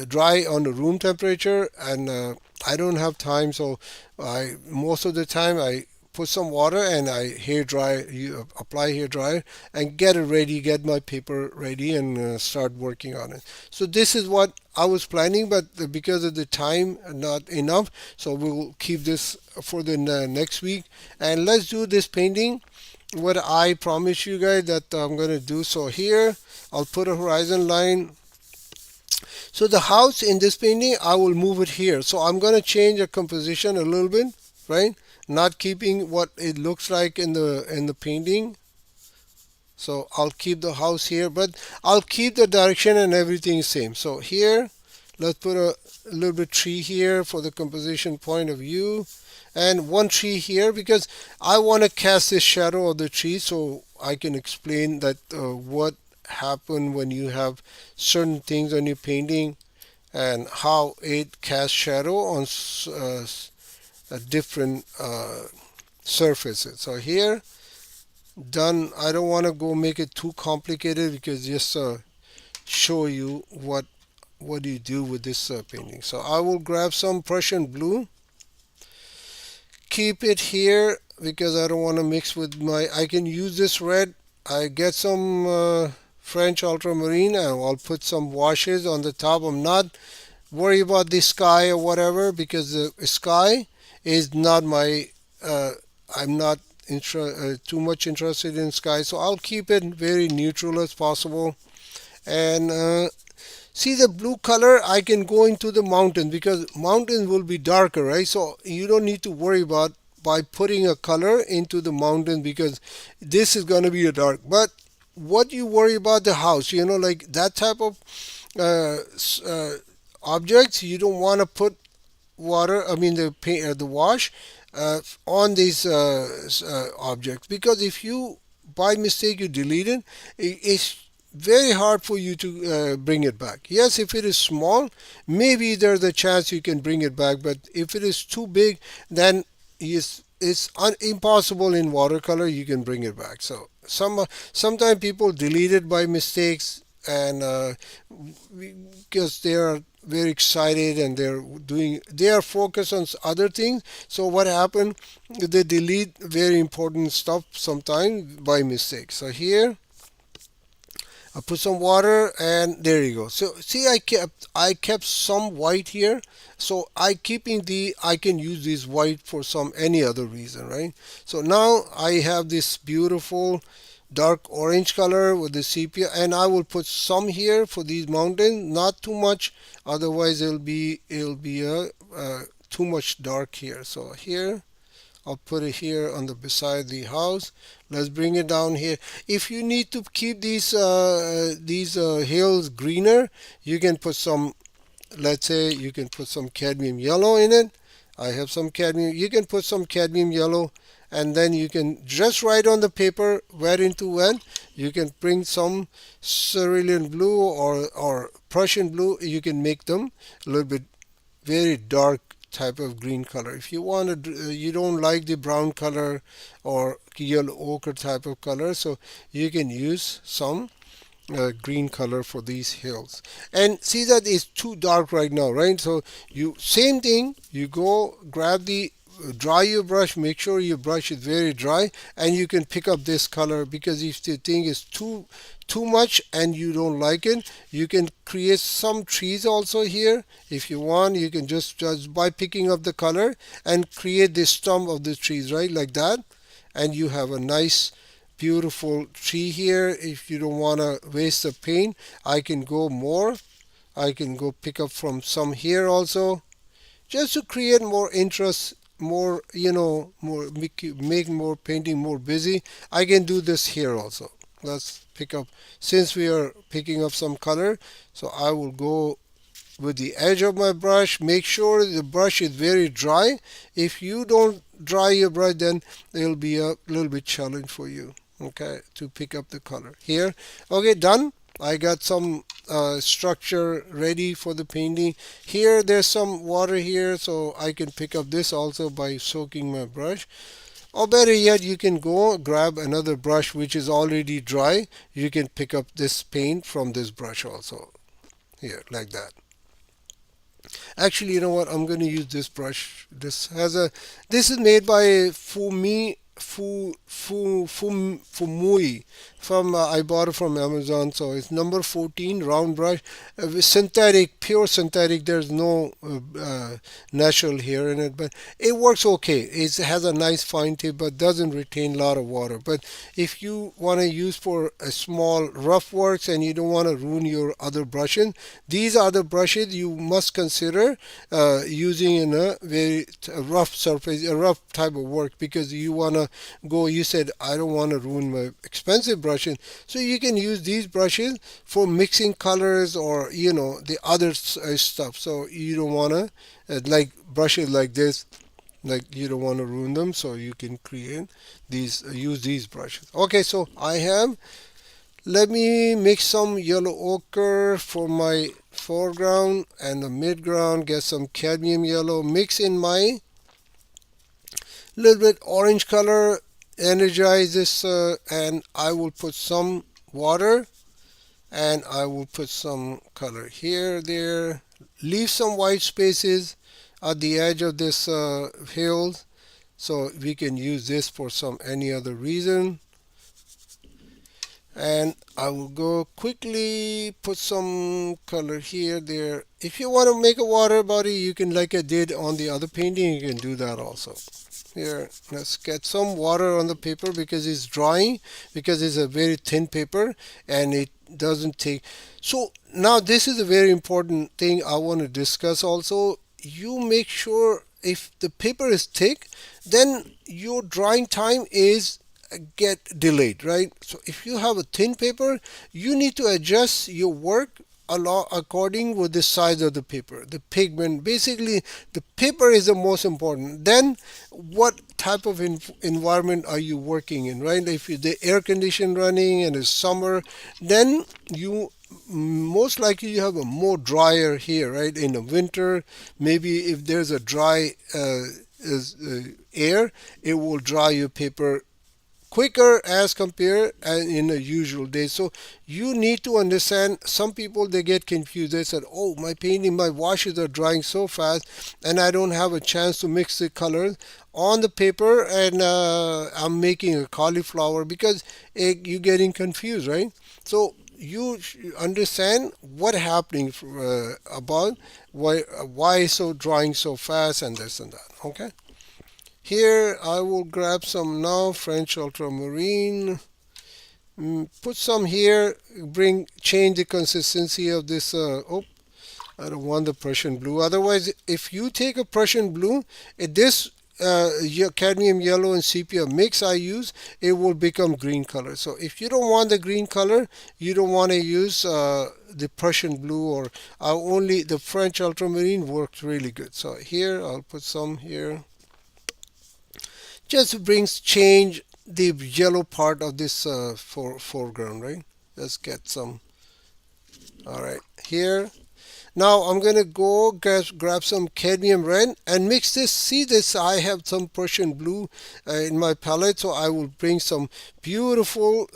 dry on the room temperature, and I don't have time, so I most of the time I put some water and I hair dry, you apply hair dryer and get it ready, get my paper ready, and start working on it. So this is what I was planning, but because of the time not enough, so we'll keep this for the next week. And let's do this painting what I promise you guys that I'm gonna do. So here I'll put a horizon line. So the house in this painting, I will move it here. So I'm gonna change the composition a little bit, right? Not keeping what it looks like in the painting. So I'll keep the house here, but I'll keep the direction and everything same. So here, let's put a little bit tree here for the composition point of view, and one tree here because I want to cast the shadow of the tree so I can explain that what happen when you have certain things on your painting and how it casts shadow on different surfaces. So here, done. I don't want to go make it too complicated because just show you what do you do with this painting. So I will grab some Prussian blue, keep it here because I don't want to mix with I can use this red. I get some French ultramarine and I'll put some washes on the top. I'm not worried about the sky or whatever because the sky is not my I'm not too much interested in sky, so I'll keep it very neutral as possible. And see the blue color, I can go into the mountain because mountains will be darker, right? So you don't need to worry about by putting a color into the mountain because this is going to be a dark. But what you worry about the house, like that type of uh, objects, you don't want to put water, I mean the paint, the wash on these objects because if you by mistake you delete it, it's very hard for you to bring it back. Yes, if it is small, maybe there's a chance you can bring it back, but if it is too big, then impossible in watercolor. You can bring it back. So sometimes people delete it by mistakes, and because they are very excited and they are focused on other things. So what happened? They delete very important stuff sometimes by mistake. So here I put some water, and there you go. So see, I kept some white here. So I can use this white for some any other reason, right? So now I have this beautiful dark orange color with the sepia, and I will put some here for these mountains, not too much, otherwise it'll be too much dark here. So here I'll put it here on the beside the house. Let's bring it down here. If you need to keep these hills greener, you can put some. Let's say you can put some cadmium yellow in it. I have some cadmium. You can put some cadmium yellow, and then you can just write on the paper wet into wet. You can bring some cerulean blue or Prussian blue. You can make them a little bit very dark type of green color. If you want to, you don't like the brown color or yellow ochre type of color, so you can use some green color for these hills. And see that it's too dark right now, right? So you same thing. You go grab the dry your brush. Make sure your brush is very dry, and you can pick up this color, because if the thing is too much and you don't like it, you can create some trees also here. If you want, you can just by picking up the color and create the stump of the trees, right, like that, and you have a nice beautiful tree here. If you don't want to waste the paint, I can go more. I can go pick up from some here also, just to create more interest, more, more make more painting more busy. I can do this here also. Let's pick up, since we are picking up some color, so I will go with the edge of my brush. Make sure the brush is very dry. If you don't dry your brush, then it'll be a little bit challenge for you, okay, to pick up the color here. Okay, done. I got some structure ready for the painting. Here there's some water here, so I can pick up this also by soaking my brush. Or better yet, you can go grab another brush which is already dry. You can pick up this paint from this brush also, here, like that. Actually, you know what? I'm going to use this brush. This is made by Fumui from I bought it from Amazon. So it's number 14 round brush, synthetic, pure synthetic. There's no natural here in it, but it works okay. It has a nice fine tip, but doesn't retain a lot of water. But if you want to use for a small rough works and you don't want to ruin your other brushes, these are the brushes you must consider using in a very rough surface, a rough type of work, because you want to go, you said, I don't want to ruin my expensive brushes. So you can use these brushes for mixing colors or, the other stuff. So you don't want to, like brushes like this, like you don't want to ruin them. So you can create these, use these brushes. Okay, so let me mix some yellow ochre for my foreground and the midground, get some cadmium yellow, mix in my little bit orange color, energize this, and I will put some water, and I will put some color here, there, leave some white spaces at the edge of this hill, so we can use this for some any other reason. And I will go quickly put some color here, there. If you want to make a water body, you can, like I did on the other painting, you can do that also. Here, let's get some water on the paper because it's drying, because it's a very thin paper and it doesn't take. So now this is a very important thing I want to discuss also. You make sure if the paper is thick, then your drying time is get delayed, right? So if you have a thin paper, you need to adjust your work according with the size of the paper, the pigment. Basically, the paper is the most important. Then, what type of environment are you working in, right? If the air condition running and it's summer, then you most likely you have a more drier here, right? In the winter, maybe if there's a dry air, it will dry your paper quicker as compared in a usual day. So you need to understand, some people they get confused. They said, oh, my painting, my washes are drying so fast and I don't have a chance to mix the colors on the paper, and I'm making a cauliflower, because you're getting confused, right? So you understand what happening about why so drying so fast and this and that. Okay, here I will grab some now, French ultramarine. Put some here, change the consistency of this. Oh, I don't want the Prussian blue. Otherwise, if you take a Prussian blue, this cadmium yellow and sepia mix I use, it will become green color. So if you don't want the green color, you don't want to use the Prussian blue, or only the French ultramarine works really good. So here I'll put some here. Just brings change the yellow part of this foreground, right? Let's get some. All right, here. Now I'm gonna go grab some cadmium red and mix this. See this? I have some Prussian blue in my palette, so I will bring some beautiful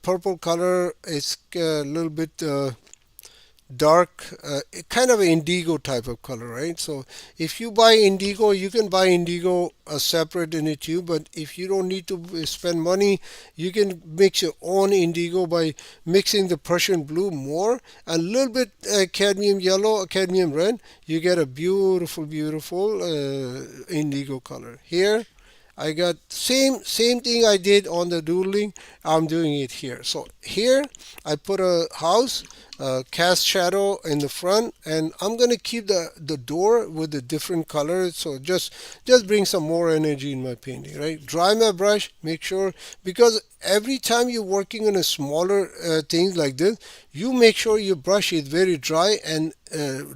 purple color. It's a little bit dark, kind of an indigo type of color, right? So if you buy indigo, you can buy indigo separate in a tube, but if you don't need to spend money, you can mix your own indigo by mixing the Prussian blue more, a little bit cadmium yellow, cadmium red. You get a beautiful, beautiful indigo color. Here I got same thing I did on the doodling. I'm doing it here. So here I put a house, cast shadow in the front, and I'm gonna keep the door with the different colors. So just bring some more energy in my painting, right? Dry my brush, make sure, because every time you're working on a smaller things like this, you make sure your brush is very dry and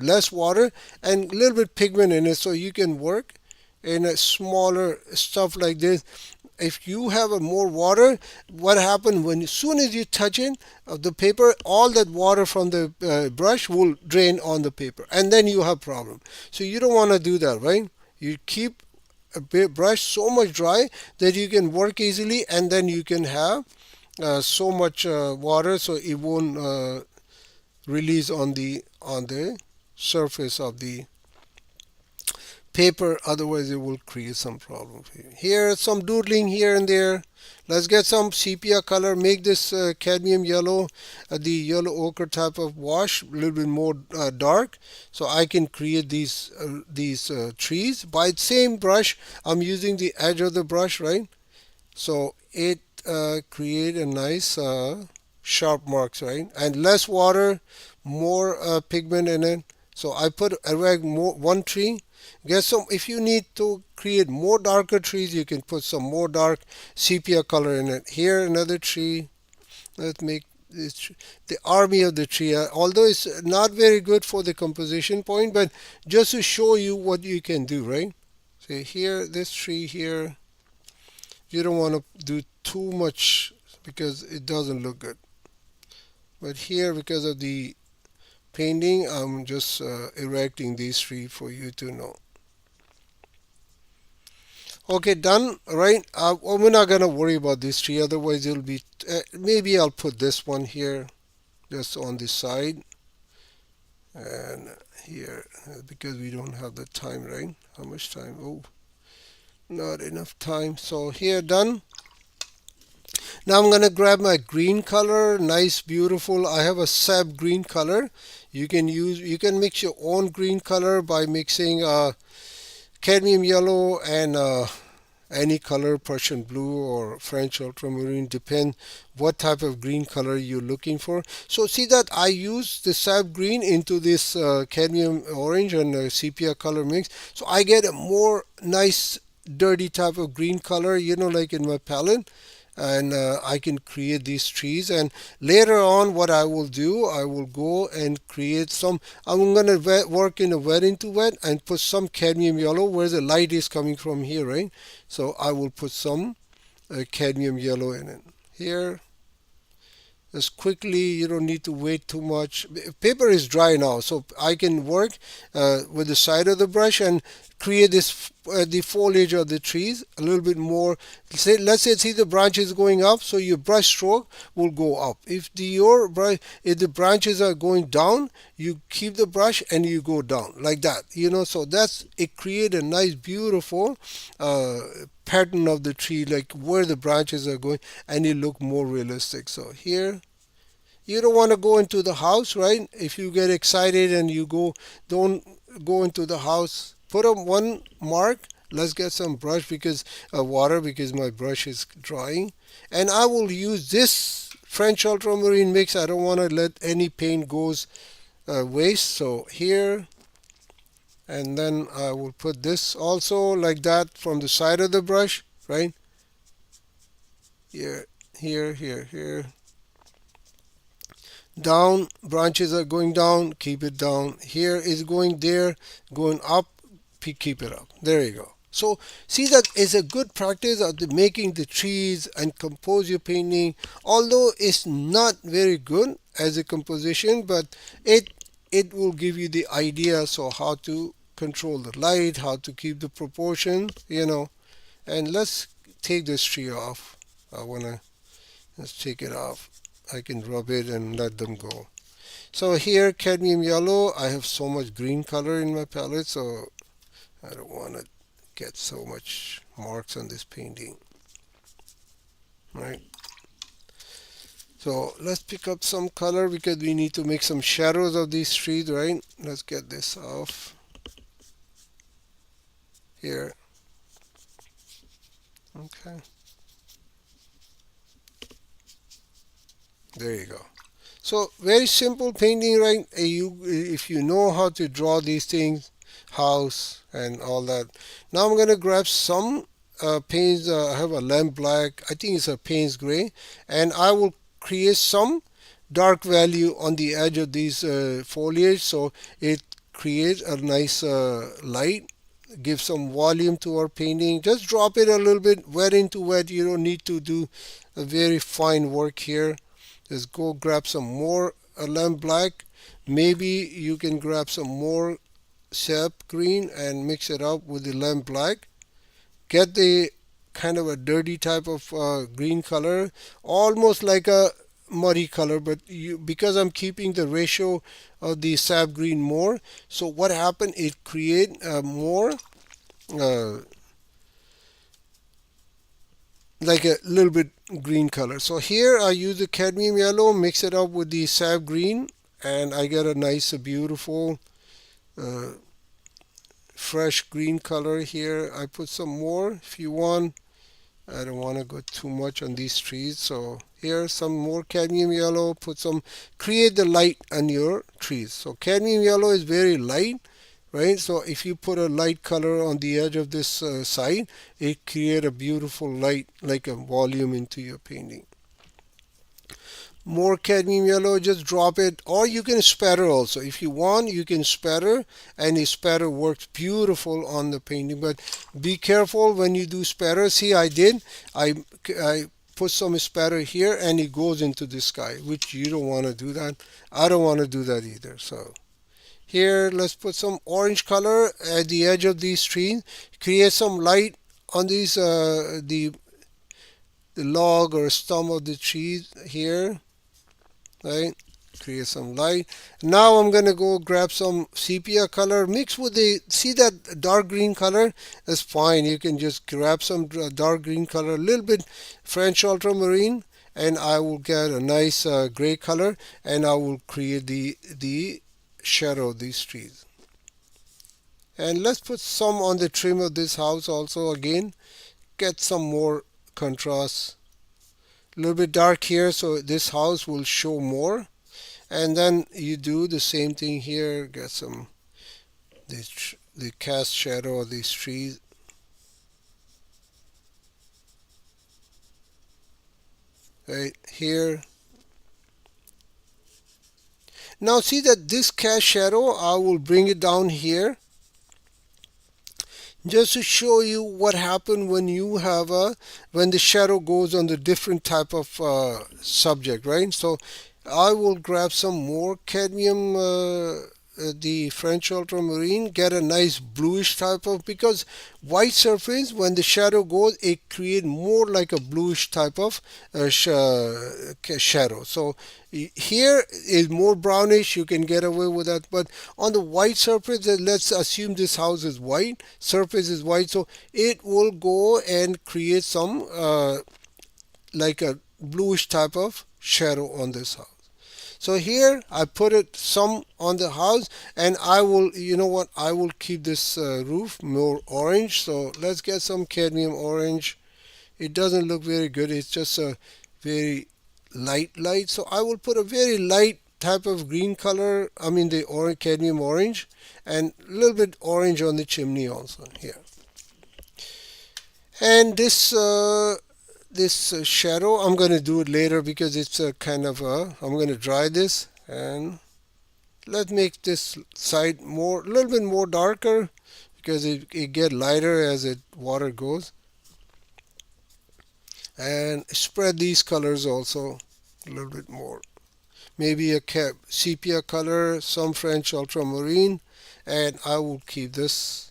less water and a little bit pigment in it, so you can work in a smaller stuff like this. If you have a more water, what happens when as soon as you touch it, the paper, all that water from the brush will drain on the paper, and then you have problem. So you don't want to do that, right? You keep a brush so much dry that you can work easily, and then you can have so much water, so it won't release on the surface of the paper, otherwise it will create some problems here. Here some doodling here and there. Let's get some sepia color, make this cadmium yellow, the yellow ochre type of wash a little bit more dark, so I can create these trees by the same brush. I'm using the edge of the brush, right? So it create a nice sharp marks, right? And less water, more pigment in it. So I put one tree. Get some. If you need to create more darker trees, you can put some more dark sepia color in it. Here another tree. Let's make this the army of the tree. Although it's not very good for the composition point, but just to show you what you can do, right? So here, this tree here, you don't want to do too much because it doesn't look good. But here, because of the painting, I'm just erecting these three for you to know. Okay, done, right? We're not gonna worry about this tree, otherwise it'll be, maybe I'll put this one here, just on this side, and here, because we don't have the time, right? How much time? Oh, not enough time. So here, done. Now I'm gonna grab my green color, nice, beautiful. I have a sap green color. You can mix your own green color by mixing cadmium yellow and any color, Prussian blue or French ultramarine, depend what type of green color you're looking for. So see that I use the sap green into this cadmium orange and sepia color mix, so I get a more nice dirty type of green color, like in my palette. And I can create these trees, and later on what I will do, I will go and create some. I'm going to work in a wet into wet and put some cadmium yellow where the light is coming from here, right? So I will put some cadmium yellow in it here. Just quickly, you don't need to wait too much. Paper is dry now, so I can work with the side of the brush and create this the foliage of the trees a little bit more. Let's say see the branches going up, so your brush stroke will go up. If the branches are going down, you keep the brush and you go down like that. So that's it. Create a nice, beautiful pattern of the tree, like where the branches are going, and it look more realistic. So here you don't want to go into the house, right? If you get excited and you go, don't go into the house. Put up one mark. Let's get some brush because water, because my brush is drying. And I will use this French ultramarine mix. I don't want to let any paint goes waste. So here, and then I will put this also like that from the side of the brush, right? Here, here. Down, branches are going down, keep it down. Here is going there, going up, keep it up. There you go. So see, that is a good practice of making the trees and compose your painting. Although it's not very good as a composition, but it will give you the idea, so how to control the light, how to keep the proportion. And let's take this tree off. Let's take it off. I can rub it and let them go. So here, cadmium yellow. I have so much green color in my palette, so I don't want to get so much marks on this painting, right? So let's pick up some color because we need to make some shadows of these trees, right? Let's get this off here. Okay. There you go. So very simple painting, right? If you know how to draw these things, house and all that. Now I'm gonna grab some paints. I have a lamp black. I think it's a Payne's gray, and I will create some dark value on the edge of these foliage, so it creates a nice light. Give some volume to our painting. Just drop it a little bit, wet into wet. You don't need to do a very fine work here. Just go grab some more lamp black. Maybe you can grab some more sap green and mix it up with the lamp black. Get the kind of a dirty type of green color, almost like a muddy color, but because I'm keeping the ratio of the sap green more, so what happened, it create more like a little bit green color. So here I use the cadmium yellow, mix it up with the sap green, and I get a nice, beautiful, fresh green color here. I put some more if you want. I don't want to go too much on these trees. So here some more cadmium yellow. Create the light on your trees. So cadmium yellow is very light, right? So if you put a light color on the edge of this side, it create a beautiful light, like a volume into your painting. More cadmium yellow, just drop it, or you can spatter also. If you want, you can spatter, and the spatter works beautiful on the painting. But be careful when you do spatter. See, I put some spatter here, and it goes into the sky, which you don't want to do that. I don't want to do that either. So here, let's put some orange color at the edge of these trees. Create some light on these the log or stump of the trees here. Right, create some light. Now I'm gonna go grab some sepia color, mix with see that dark green color. That's fine. You can just grab some dark green color, a little bit French ultramarine, and I will get a nice gray color, and I will create the shadow of these trees. And let's put some on the trim of this house also. Again, get some more contrast. A little bit dark here, so this house will show more. And then you do the same thing here. Get some the cast shadow of these trees. Right here. Now see that this cast shadow, I will bring it down here, just to show you what happened when you have when the shadow goes on the different type of subject, right? So I will grab some more cadmium the French ultramarine, get a nice bluish type of, because white surface, when the shadow goes, it create more like a bluish type of shadow. So here is more brownish, you can get away with that. But on the white surface, let's assume this house is white, surface is white, so it will go and create some like a bluish type of shadow on this house. So here I put it some on the house, and I will, you know what, I will keep this roof more orange. So let's get some cadmium orange. It doesn't look very good, it's just a very light. So I will put a very light type of green color, I mean the orange, cadmium orange, and a little bit orange on the chimney also here. And this shadow, I'm going to do it later because it's a kind of a, I'm going to dry this, and let's make this side more, a little bit more darker, because it get lighter as it water goes. And spread these colors also a little bit more. Maybe a sepia color, some French ultramarine, and I will keep this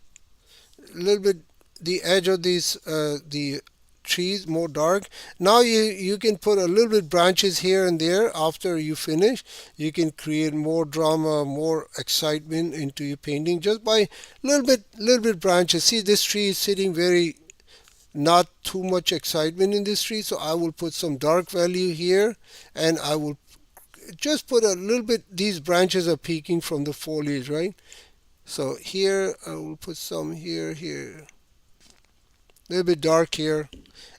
a little bit, the edge of these the trees more dark. Now you can put a little bit branches here and there after you finish. You can create more drama, more excitement into your painting just by little bit branches. See, this tree is sitting very, not too much excitement in this tree, so I will put some dark value here, and I will just put a little bit, these branches are peeking from the foliage, right? So here I will put some here, a little bit dark here,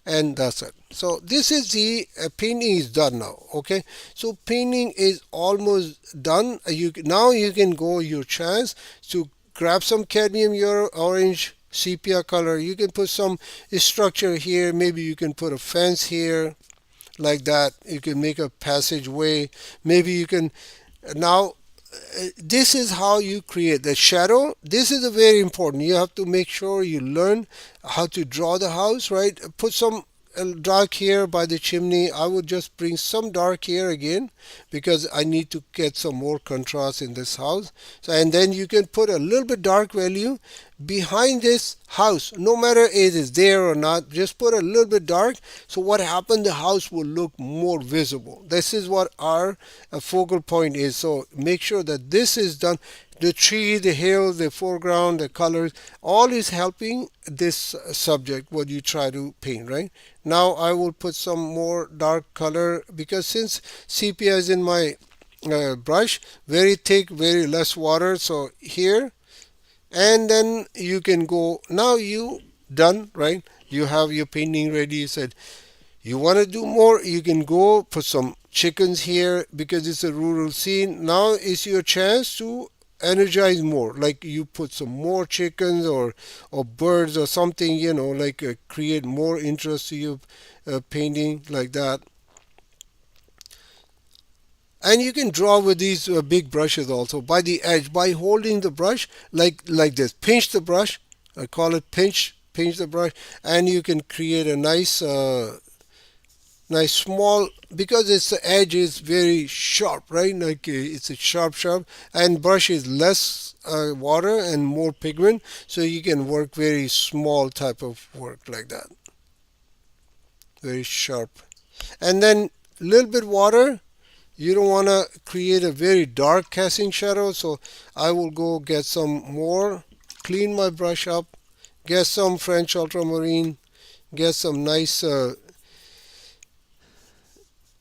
and that's it. So this is the painting is done now. Okay, so painting is almost done. Now you can go your chance to grab some cadmium orange, sepia color. You can put some structure here. Maybe you can put a fence here like that. You can make a passageway. Maybe you can now this is how you create the shadow. This is a very important. You have to make sure you learn how to draw the house, right? Put some dark here by the chimney. I would just bring some dark here again because I need to get some more contrast in this house. So, and then you can put a little bit dark value behind this house, no matter it is there or not. Just put a little bit dark, so what happened, the house will look more visible. This is what our focal point is. So make sure that this is done. The tree, the hills, the foreground, the colors, all is helping this subject what you try to paint, right? Now I will put some more dark color, because since sepia is in my brush, very thick, very less water. So here, and then you can go, now you done, right? You have your painting ready. You said you want to do more, you can go put some chickens here because it's a rural scene. Now is your chance to energize more, like you put some more chickens or birds or something, like create more interest to your painting like that. And you can draw with these big brushes also by the edge, by holding the brush like this. Pinch the brush. I call it pinch the brush, and you can create a nice small, because its edge is very sharp, right? Like it's a sharp, and brush is less water and more pigment, so you can work very small type of work like that, very sharp. And then a little bit water. You don't want to create a very dark casting shadow, so I will go get some more, clean my brush up, get some French ultramarine, get some nice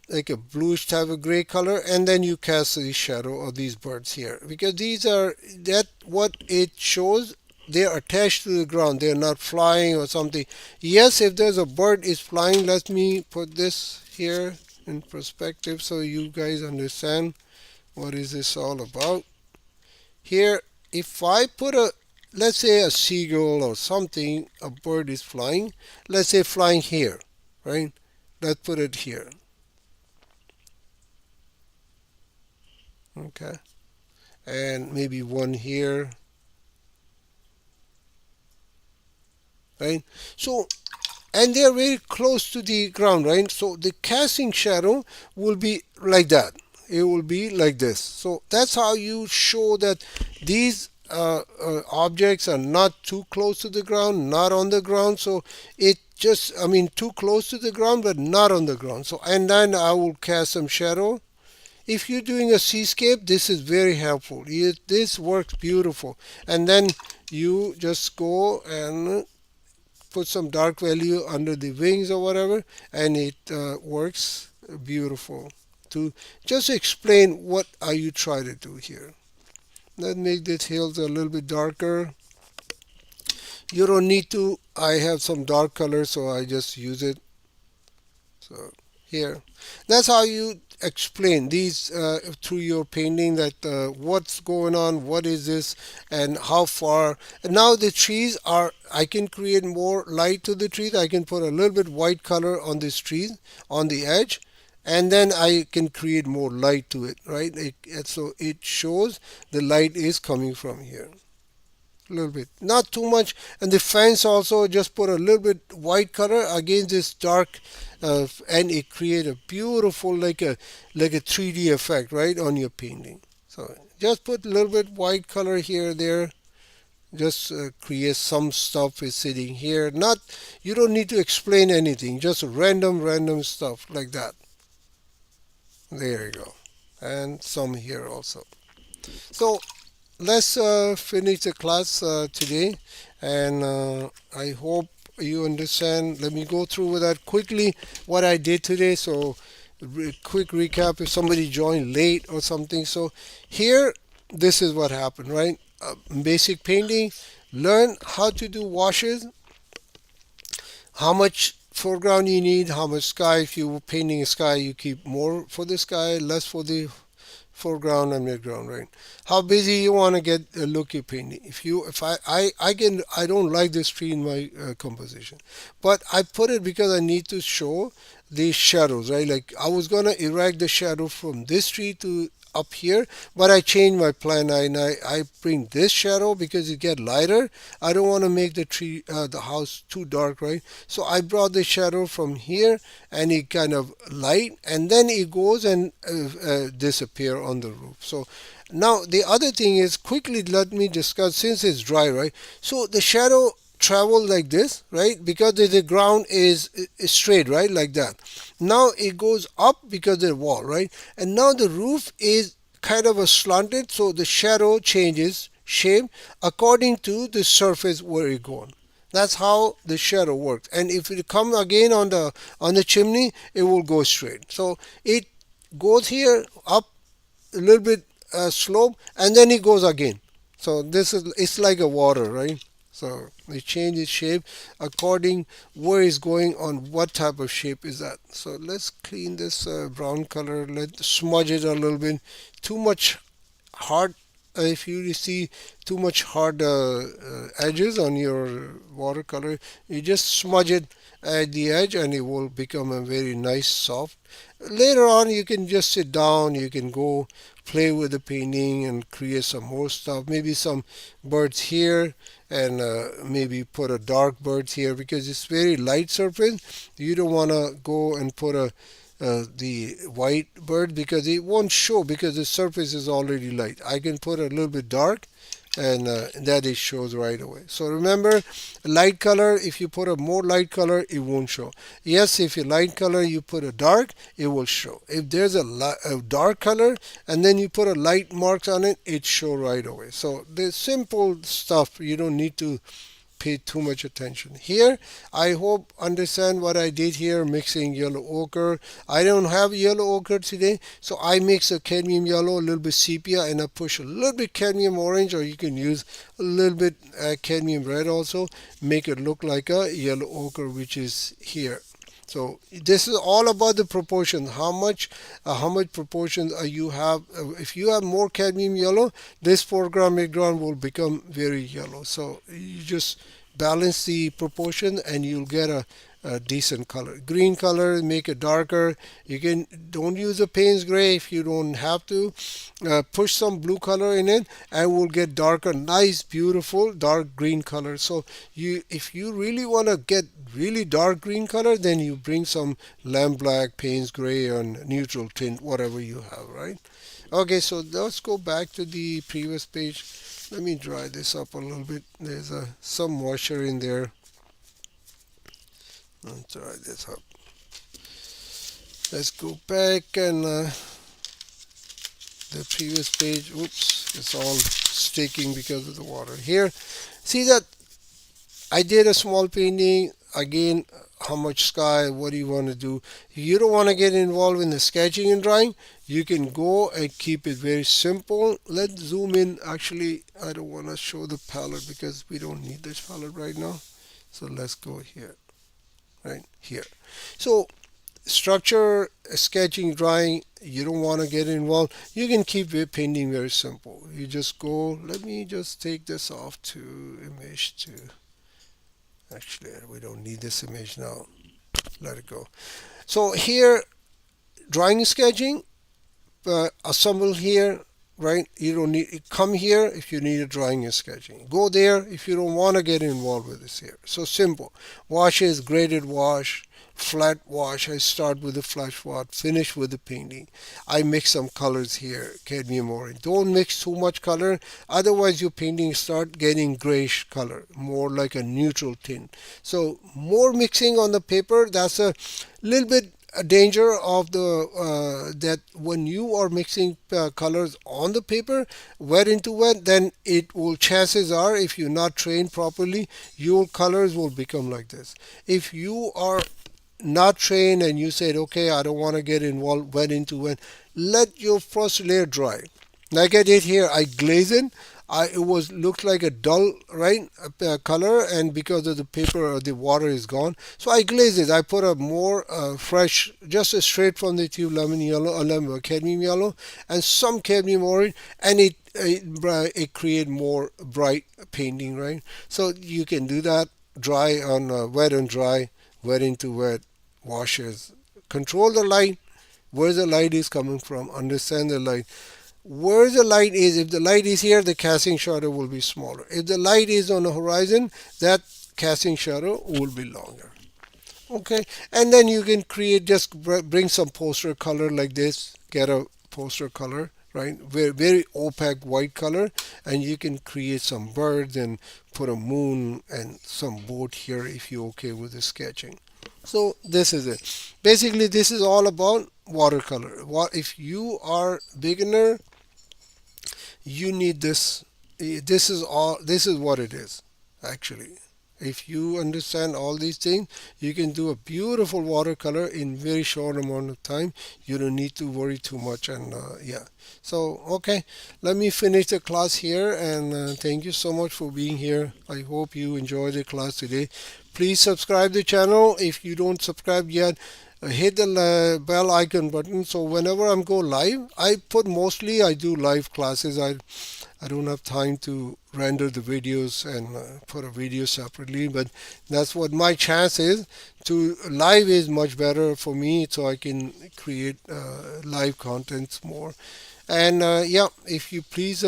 like a bluish type of gray color, and then you cast the shadow of these birds here, because these are, that what it shows, they're attached to the ground, they're not flying or something. Yes, if there's a bird is flying, let me put this here in perspective so you guys understand what is this all about. Here, if I put a, let's say a seagull or something, a bird is flying, let's say flying here, right? Let's put it here. Okay, and maybe one here, right? So, and they are very close to the ground, right? So the casting shadow will be like that. it will be like this. So that's how you show that these objects are not too close to the ground, not on the ground. So it just, I mean, too close to the ground, but not on the ground. So, and then I will cast some shadow. If you're doing a seascape, this is very helpful. This works beautiful. And then you just go and put some dark value under the wings or whatever, and it works beautiful. To just explain what are you trying to do here. Let's make the tails a little bit darker. You don't need to. I have some dark color, so I just use it. So here, that's how you explain these through your painting, that what's going on, what is this, and how far. And now the trees are, I can create more light to the trees. I can put a little bit white color on this tree on the edge, and then I can create more light to it, right? So it shows the light is coming from here a little bit, not too much. And the fence also, just put a little bit white color against this dark, and it create a beautiful, like a 3D effect, right, on your painting. So just put a little bit white color here, there. Just create some stuff is sitting here. Not, you don't need to explain anything. Just random stuff like that. There you go. And some here also. So let's finish the class today, and I hope you understand. Let me go through with that quickly what I did today. So quick recap if somebody joined late or something. So here, this is what happened, right? Basic painting, learn how to do washes, how much foreground you need, how much sky. If you're painting a sky, you keep more for the sky, less for the foreground and midground, right? How busy you want to get a look you're painting. I don't like this tree in my composition, but I put it because I need to show the shadows, right? Like I was gonna erect the shadow from this tree to up here, but I changed my plan. I bring this shadow because it get lighter. I don't want to make the tree, the house too dark, right? So I brought the shadow from here, and it kind of light, and then it goes and disappear on the roof. So now the other thing is, quickly let me discuss, since it's dry, right? So the shadow travel like this, right? Because the ground is straight, right? Like that. Now it goes up because the wall, right? And now the roof is kind of a slanted, so the shadow changes shape according to the surface where it going. That's how the shadow works. And if it come again on the chimney, it will go straight. So it goes here up a little bit slope, and then it goes again. So this is, it's like a water, right? So it changes shape according where it's going on, what type of shape is that. So let's clean this brown color. Let's smudge it a little bit. Too much hard, if you see too much hard edges on your watercolor, you just smudge it at the edge, and it will become a very nice soft. Later on, you can just sit down, you can go play with the painting and create some more stuff, maybe some birds here, and maybe put a dark bird here, because it's very light surface. You don't want to go and put the white bird, because it won't show, because the surface is already light. I can put a little bit dark, and that it shows right away. So remember, light color, if you put a more light color, it won't show. Yes, if you light color, you put a dark, it will show. If there's a dark color and then you put a light marks on it, it show right away. So the simple stuff, you don't need to pay too much attention. Here, I hope understand what I did here, mixing yellow ochre. I don't have yellow ochre today, so I mix a cadmium yellow, a little bit sepia, and I push a little bit cadmium orange, or you can use a little bit cadmium red also, make it look like a yellow ochre, which is here. So this is all about the proportion. How much proportion you have. If you have more cadmium yellow, this foreground midground will become very yellow. So you just balance the proportion, and you'll get a decent color. Green color, make it darker. You can don't use a Payne's gray if you don't have to. Push some blue color in it, and we'll get darker, nice, beautiful dark green color. So if you really want to get really dark green color, then you bring some lamp black, Payne's gray, and neutral tint, whatever you have, right? Okay, so let's go back to the previous page. Let me dry this up a little bit. There's some moisture in there. Let's dry this up. Let's go back and the previous page. Oops, it's all sticking because of the water here. See that I did a small painting. Again, how much sky, what do you want to do? If you don't want to get involved in the sketching and drawing, you can go and keep it very simple. Let's zoom in. Actually, I don't want to show the palette because we don't need this palette right now. So let's go here, right here. So structure, sketching, drawing, you don't want to get involved. You can keep your painting very simple. You just go, let me just take this off to image to, actually we don't need this image now. Let it go. So here, drawing and sketching, assemble here, right? You don't need come here if you need a drawing and sketching. Go there if you don't want to get involved with this here. So simple. Washes, graded wash, flat wash. I start with the flash wash, finish with the painting. I mix some colors here, cadmium orange. Don't mix too much color, otherwise your painting start getting grayish color, more like a neutral tint. So more mixing on the paper, that's a little bit a danger of the that when you are mixing colors on the paper wet into wet, then it will, chances are, if you're not trained properly, your colors will become like this. If you are not trained and you said, okay, I don't want to get involved wet into wet, let your first layer dry. Like I did here, I glaze it. It was looked like a dull, right, color, and because of the paper, the water is gone. So I glazed it. I put a more fresh, just straight from the tube, lemon yellow, cadmium yellow, and some cadmium orange, and it create more bright painting, right? So you can do that. Dry on wet and dry, wet into wet, washes. Control the light. Where the light is coming from. Understand the light. Where the light is, if the light is here, the casting shadow will be smaller. If the light is on the horizon, that casting shadow will be longer. Okay, and then you can create, just bring some poster color like this, get a poster color, right? Very, very opaque white color, and you can create some birds and put a moon and some boat here if you're okay with the sketching. So this is it. Basically, this is all about watercolor. If you are beginner, you need this. This is all. This is what it is, actually. If you understand all these things, you can do a beautiful watercolor in very short amount of time. You don't need to worry too much. And yeah, so okay, let me finish the class here. And thank you so much for being here. I hope you enjoyed the class today. Please subscribe the channel if you don't subscribe yet. Hit the bell icon button, so whenever I'm go live, I do live classes. I don't have time to render the videos and put a video separately, but that's what my chance is. To live is much better for me, so I can create live contents more. And yeah, if you please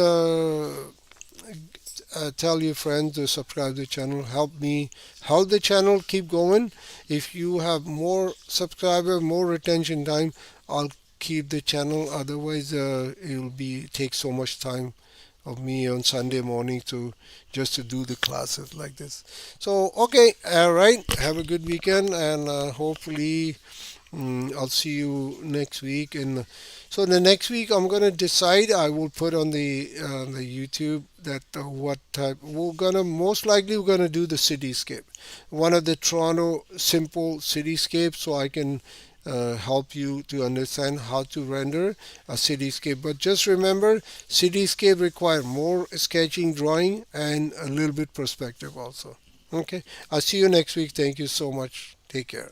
tell your friends to subscribe to the channel, help me help the channel keep going. If you have more subscriber, more retention time, I'll keep the channel. Otherwise it will be take so much time of me on Sunday morning to just to do the classes like this. So okay, all right, have a good weekend, and hopefully I'll see you next week. And so the next week I'm gonna decide. I will put on the YouTube that what type we're gonna, most likely we're gonna do the cityscape, one of the Toronto simple cityscape, so I can help you to understand how to render a cityscape. But just remember, cityscape require more sketching, drawing, and a little bit perspective also. Okay, I'll see you next week. Thank you so much. Take care.